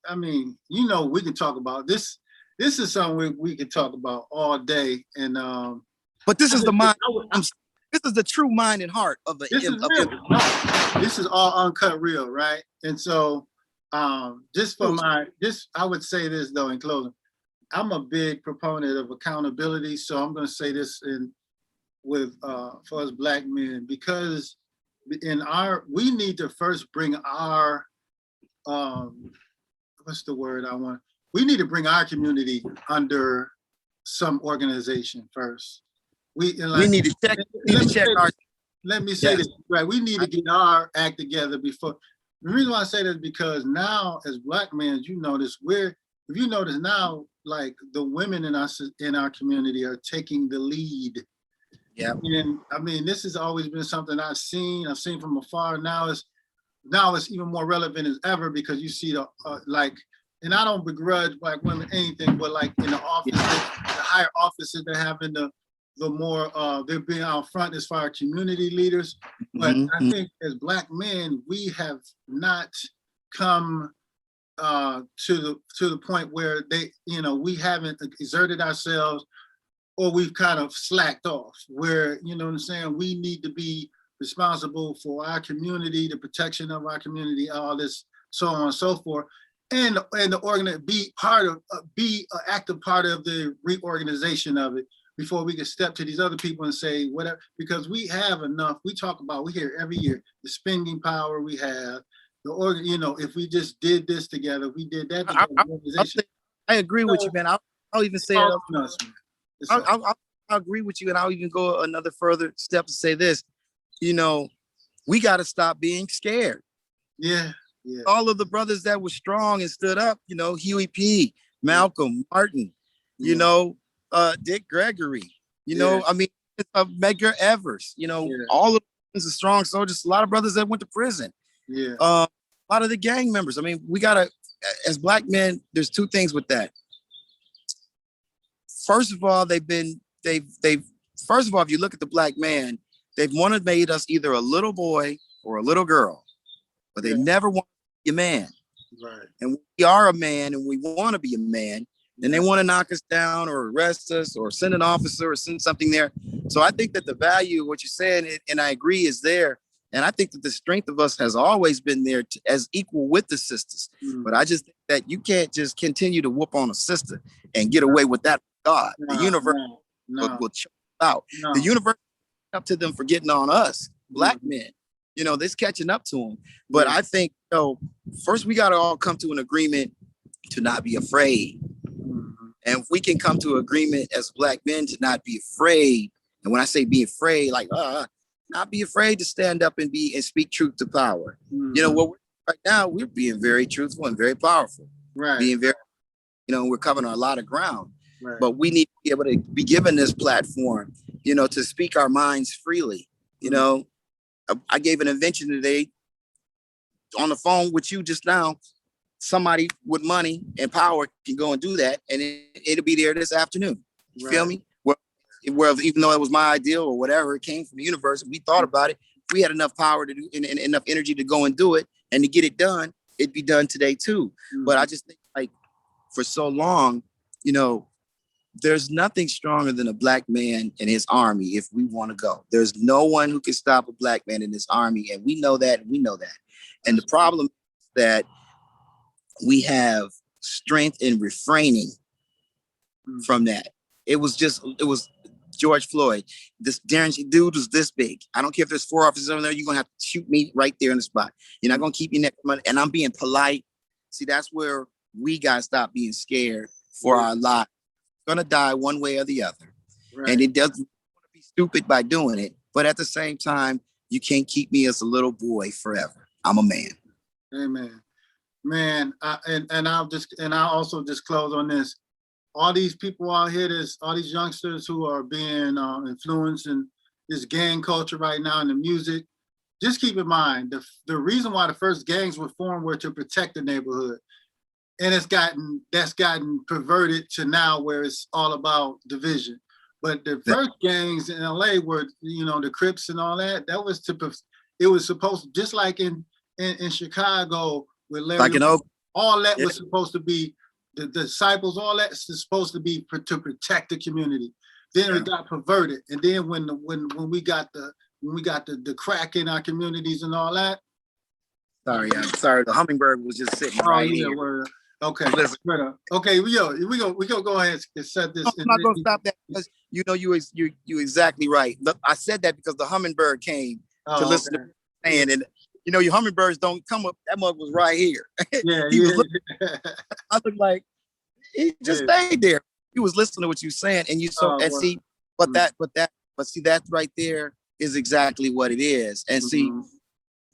Speaker 1: I mean, you know, we can talk about this. This is something we can talk about all day. And
Speaker 2: but this is the mind. This is the true mind and heart of the.
Speaker 1: This is real. This is all uncut real, right? And so, I would say this though in closing. I'm a big proponent of accountability, so I'm going to say this for us black men, because we need to first bring our what's the word I want. We need to bring our community under some organization first. We need to check. Let me say this, right? We need to get our act together before. The reason why I say that is because now, as black men, you notice if you notice now, like the women in our community are taking the lead. Yeah. And I mean, this has always been something I've seen from afar. Now it's even more relevant as ever, because you see and I don't begrudge black women anything, but like in the office, the higher offices they're having, the more they're being out front as far as community leaders. But I think as black men, we have not come to the point where we haven't exerted ourselves, or we've kind of slacked off, where, you know what I'm saying, we need to be responsible for our community, the protection of our community, all this, so on and so forth. And the be an active part of the reorganization of it before we can step to these other people and say whatever, because we have enough. We hear every year the spending power we have, if we just did this together, we did that together.
Speaker 2: I agree with you, man. I'll even say it. I'll agree with you, and I'll even go another further step to say this. You know, we got to stop being scared.
Speaker 1: Yeah.
Speaker 2: All of the brothers that were strong and stood up, you know, Huey P., Malcolm, Martin, you know, Dick Gregory, you know, I mean, Medgar Evers, you know, all of them are strong soldiers, a lot of brothers that went to prison. A lot of the gang members. I mean, we gotta, as black men, there's two things with that. First of all, if you look at the black man, they've made us either a little boy or a little girl, but they never want to be a man.
Speaker 1: Right.
Speaker 2: And we are a man and we want to be a man, and they want to knock us down or arrest us or send an officer or send something there. So I think that the value of what you're saying, and I agree, is there. And I think that the strength of us has always been there as equal with the sisters. But I just think that you can't just continue to whoop on a sister and get away with that. God, the universe will choke out. The universe up to them for getting on us, black men. You know, this catching up to them. But I think, first we got to all come to an agreement to not be afraid. And if we can come to agreement as black men to not be afraid, and when I say be afraid, like not be afraid to stand up and speak truth to power. You know, what we're right now we're being very truthful and very powerful.
Speaker 1: Right.
Speaker 2: Being very, we're covering a lot of ground.
Speaker 1: Right.
Speaker 2: But we need to be able to be given this platform, to speak our minds freely. I gave an invention today on the phone with you just now. Somebody with money and power can go and do that, and it'll be there this afternoon. You feel me? Well, even though it was my idea or whatever, it came from the universe, we thought about it. If we had enough power to do and enough energy to go and do it and to get it done, it'd be done today too. Mm-hmm. But I just think, like, for so long, there's nothing stronger than a black man and his army if we want to go. There's no one who can stop a black man in his army, and we know that, and we know that. And the problem is that we have strength in refraining from that. It was George Floyd. This dude was this big. I don't care if there's 4 officers over there, you're going to have to shoot me right there in the spot. You're not going to keep your neck money. And I'm being polite. See, that's where we got to stop being scared for our lives. We're going to die one way or the other. Right. And it doesn't want to be stupid by doing it. But at the same time, you can't keep me as a little boy forever. I'm a man.
Speaker 1: Amen. Man, I'll also just close on this. All these people out here, all these youngsters who are being influenced in this gang culture right now in the music. Just keep in mind the reason why the first gangs were formed were to protect the neighborhood, and that's gotten perverted to now where it's all about division. But the first gangs in LA were, the Crips and all that. That was it was supposed to, just like in Chicago with Larry, like all that was supposed to be. The disciples, all that's supposed to be to protect the community. Then it got perverted, and then when we got the crack in our communities and all that.
Speaker 2: Sorry, the hummingbird was just sitting right here.
Speaker 1: Word. Okay, okay, we go go ahead and set this.
Speaker 2: I'm not gonna stop that because you exactly right. Look, I said that because the hummingbird came to listen to me saying, and your hummingbirds don't come up. That mug was right here.
Speaker 1: Yeah,
Speaker 2: I looked like he just stayed there. He was listening to what you saying, and see, but see that right there is exactly what it is. And see,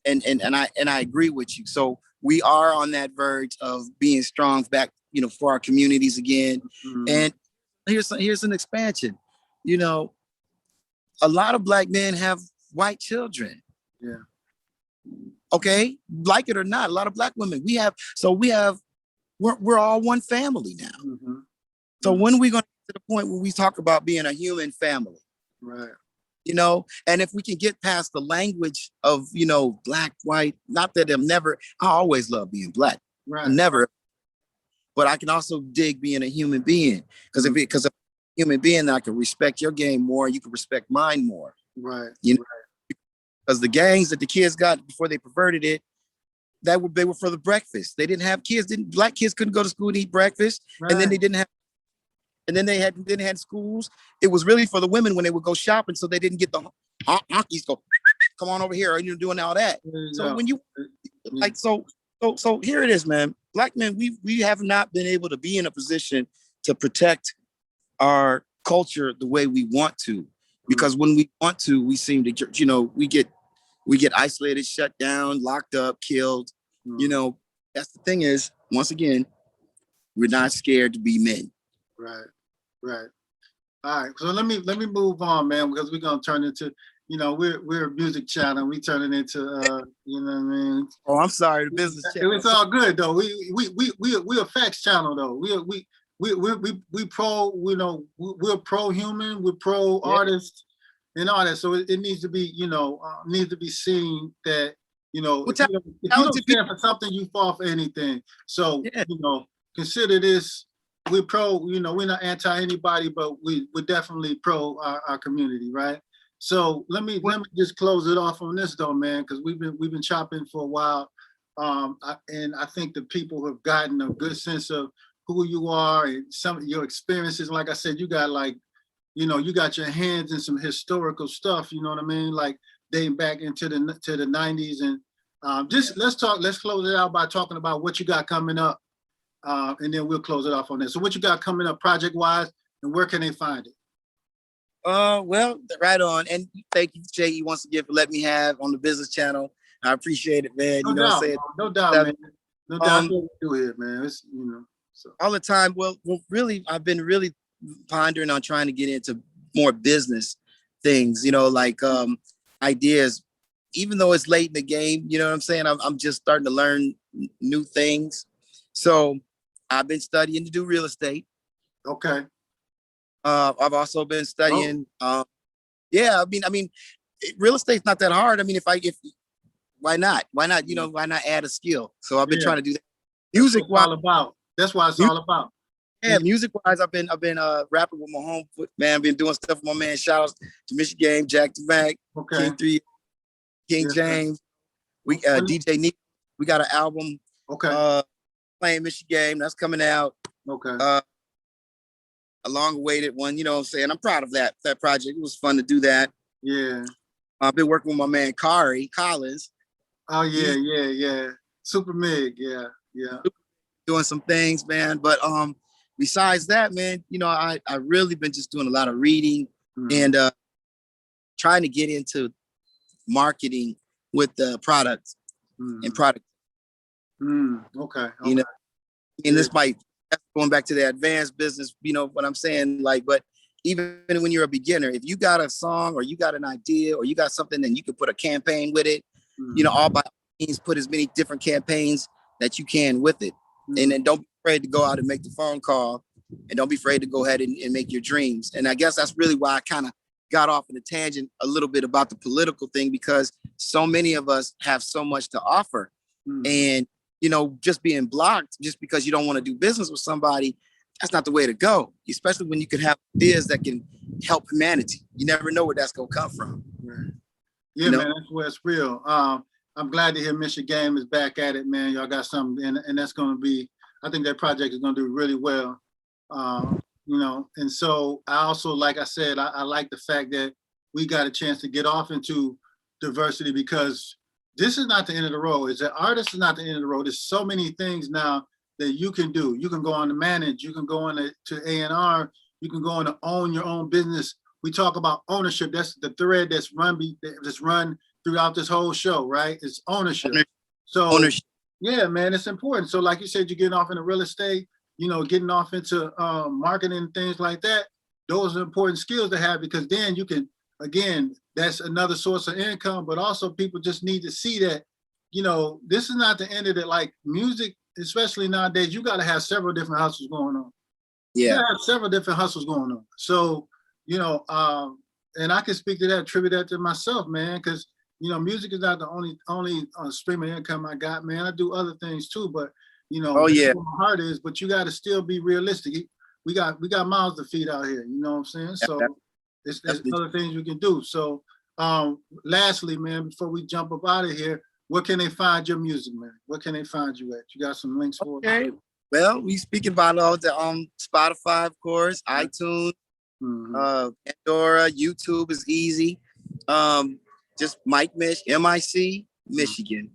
Speaker 2: and I agree with you. So we are on that verge of being strong back, for our communities again. And here's an expansion. A lot of black men have white children.
Speaker 1: Yeah.
Speaker 2: Okay, like it or not, a lot of black women. We're all one family now. So when are we going to get to the point where we talk about being a human family?
Speaker 1: Right.
Speaker 2: And if we can get past the language of, black, white, not that I always love being black.
Speaker 1: Right.
Speaker 2: Never. But I can also dig being a human being because if a human being, then I can respect your game more and you can respect mine more.
Speaker 1: Right.
Speaker 2: Because the gangs that the kids got before they perverted it, they were for the breakfast. They didn't have kids. Black kids couldn't go to school to eat breakfast, and then they didn't have. And then they had schools. It was really for the women when they would go shopping, so they didn't get the honkies go. Come on over here, and you're doing all that. So when you so here it is, man. Black men, we have not been able to be in a position to protect our culture the way we want to. Because when we want to, we seem to, we get isolated, shut down, locked up, killed. That's the thing is, once again, we're not scared to be men.
Speaker 1: Right. All right. So let me move on, man, because we're gonna turn into, we're a music channel. We turn it into, you know what I mean?
Speaker 2: Oh, I'm sorry, the business channel.
Speaker 1: It's all good though. We a facts channel though. We pro, we're pro-human, we're pro-artist and all that. So it needs to be, needs to be seen that, if you don't stand for something, you fall for anything. So, consider this, we're pro, we're not anti anybody, but we're definitely pro our community, right? So let me just close it off on this though, man, because we've been chopping for a while. And I think the people have gotten a good sense of who you are and some of your experiences. Like I said, you got you got your hands in some historical stuff, you know what I mean? Like dating back into the 90s. And let's close it out by talking about what you got coming up. And then we'll close it off on that. So what you got coming up project wise and where can they find it?
Speaker 2: Well, right on. And thank you, Jay, once again for letting me have on the business channel. I appreciate it, man.
Speaker 1: No
Speaker 2: You know what I'm
Speaker 1: doubt,
Speaker 2: saying?
Speaker 1: no doubt, man. No doubt.
Speaker 2: Um,
Speaker 1: That's what we do here, man. It's, you know, so.
Speaker 2: all the time. Well, really, I've been really pondering on trying to get into more business things, you know, like ideas, even though it's late in the game, you know what I'm saying? I'm just starting to learn new things. So I've been studying to do real estate.
Speaker 1: Okay.
Speaker 2: I've also been studying. Yeah, I mean, real estate's not that hard. I mean, if why not? Why not? You know, why not add a skill? So I've been trying to do that. Music wise,
Speaker 1: all about. That's what it's all about.
Speaker 2: yeah, music wise, I've been rapping with my home man. I've been doing stuff with my man. Shout out to Mich Game, Jack the Mac,
Speaker 1: Okay.
Speaker 2: King 3, King
Speaker 1: Yes,
Speaker 2: James. We DJ Nepotism. We got an album.
Speaker 1: Okay.
Speaker 2: Playing Mich Game. That's coming out.
Speaker 1: Okay.
Speaker 2: A long-awaited one. You know what I'm saying? I'm proud of that project. It was fun to do that.
Speaker 1: Yeah.
Speaker 2: I've been working with my man Kari Collins.
Speaker 1: Oh yeah, yeah. Super Mig. Yeah.
Speaker 2: Doing some things, man. But besides that, man, you know, I really been just doing a lot of reading and trying to get into marketing with the products and product.
Speaker 1: Okay.
Speaker 2: You know, and this might going back to the advanced business, you know what I'm saying? Like, but even when you're a beginner, if you got a song or you got an idea or you got something, then you can put a campaign with it. You know, all by means, put as many different campaigns that you can with it. And then don't be afraid to go out and make the phone call, and don't be afraid to go ahead and make your dreams. And I guess that's really why I kind of got off in a tangent a little bit about the political thing, because so many of us have so much to offer. And, you know, just being blocked just because you don't want to do business with somebody, that's not the way to go, especially when you can have ideas that can help humanity. You never know where that's going to come from.
Speaker 1: Right. Yeah, man, that's where it's real. I'm glad to hear Mich Game is back at it, man. Y'all got something, and that's going to be, I think that project is going to do really well. You know, and so I also, like I said, I like the fact that we got a chance to get off into diversity, because this is not the end of the road. It's that artist is not the end of the road. There's so many things now that you can do. You can go on to manage, you can go on to A&R, you can go on to own your own business. We talk about ownership. That's the thread that's run throughout this whole show, right? It's ownership. So yeah, man, it's important. So like you said, you're getting off into real estate, you know, getting off into marketing and things like that. Those are important skills to have, because then you can, again, that's another source of income, but also people just need to see that, you know, this is not the end of it. Like music, especially nowadays, you got to have several different hustles going on. Yeah. You got to have several different hustles going on. So, you know, and I can speak to that, attribute that to myself, man, because, you know, music is not the only stream of income I got, man. I do other things too, but, you know, that's what my heart is, but you got to still be realistic. We got mouths to feed out here, you know what I'm saying? So there's other things we can do. So lastly, man, before we jump up out of here, where can they find your music, man? Where can they find you at? You got some links for it?
Speaker 2: Well, we speaking about all the Spotify, of course, iTunes, Pandora, YouTube is easy. Just Mich, M-I-C, Michigan.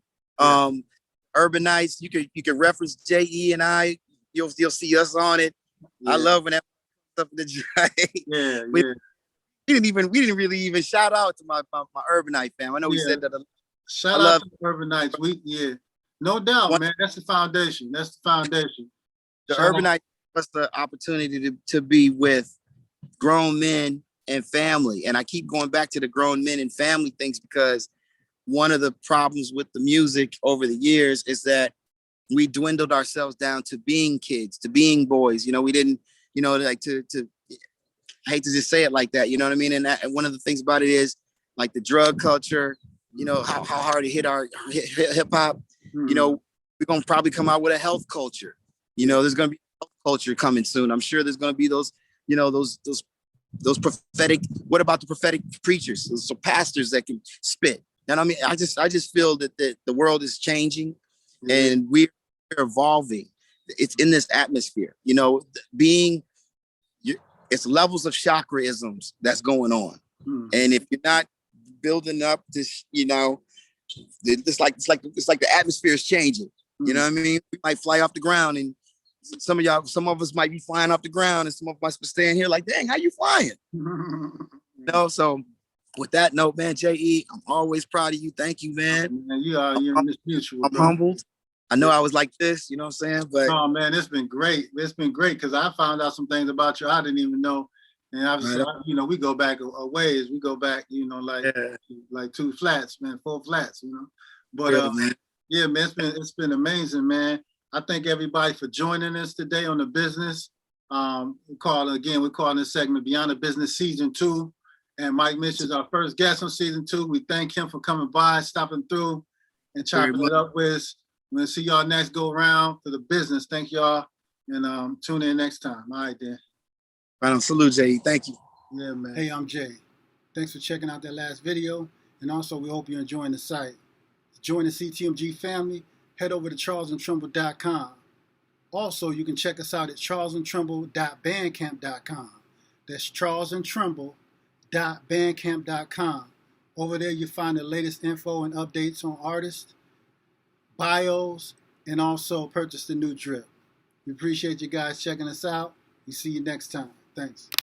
Speaker 2: Urbanites, you can reference J.E. and I. You'll see us on it. I love when that stuff in the dry. We didn't really even shout out to my Urbanite fam. I know we said that.
Speaker 1: Shout out to the Urbanites. No doubt, man. That's the foundation. That's the foundation.
Speaker 2: The Urbanites give us the opportunity to be with grown men and family. And I keep going back to the grown men and family things, because one of the problems with the music over the years is that we dwindled ourselves down to being kids, to being boys. You know, we didn't, you know, like to I hate to just say it like that, you know what I mean? And one of the things about it is like the drug culture, you know, how hard it hit our hip hop. You know, we're going to probably come out with a health culture. You know, there's going to be health culture coming soon. I'm sure there's going to be those, you know, those prophetic, what about the prophetic preachers? So pastors that can spit. And I mean, I just feel that the world is changing and we're evolving. It's in this atmosphere, you know, it's levels of chakraisms that's going on. And if you're not building up this, you know, it's like the atmosphere is changing. You know what I mean? We might fly off the ground, and some of us might be flying off the ground, and some of us might be staying here like, dang, how you flying? You know, so with that note, man, JE, I'm always proud of you. Thank you, man.
Speaker 1: Man, you're mutual,
Speaker 2: I'm
Speaker 1: bro.
Speaker 2: humbled. I know I was like this, you know what I'm saying? But
Speaker 1: oh man, it's been great. It's been great because I found out some things about you I didn't even know. And obviously,
Speaker 2: right.
Speaker 1: you know, we go back a ways. We go back, you know,
Speaker 2: Yeah.
Speaker 1: like 2 flats, man, 4 flats, you know. But
Speaker 2: Yeah, man.
Speaker 1: yeah, man, it's been amazing, man. I thank everybody for joining us today on the business. We're calling this segment Beyond the Business Season 2. And Mike Mich is our first guest on Season 2. We thank him for coming by, stopping through, and chopping it up with us. We'll see y'all next go around for the business. Thank y'all. And tune in next time. All right, then.
Speaker 2: Right on. Salute, JE. Thank you.
Speaker 1: Yeah, man. Hey, I'm Jay. Thanks for checking out that last video. And also, we hope you're enjoying the site. To join the CTMG family, head over to charlesandtrumbull.com. Also, you can check us out at charlesandtrumbull.bandcamp.com. That's charlesandtrumbull.bandcamp.com. Over there, you find the latest info and updates on artists, bios, and also purchase the new drip. We appreciate you guys checking us out. We see you next time. Thanks.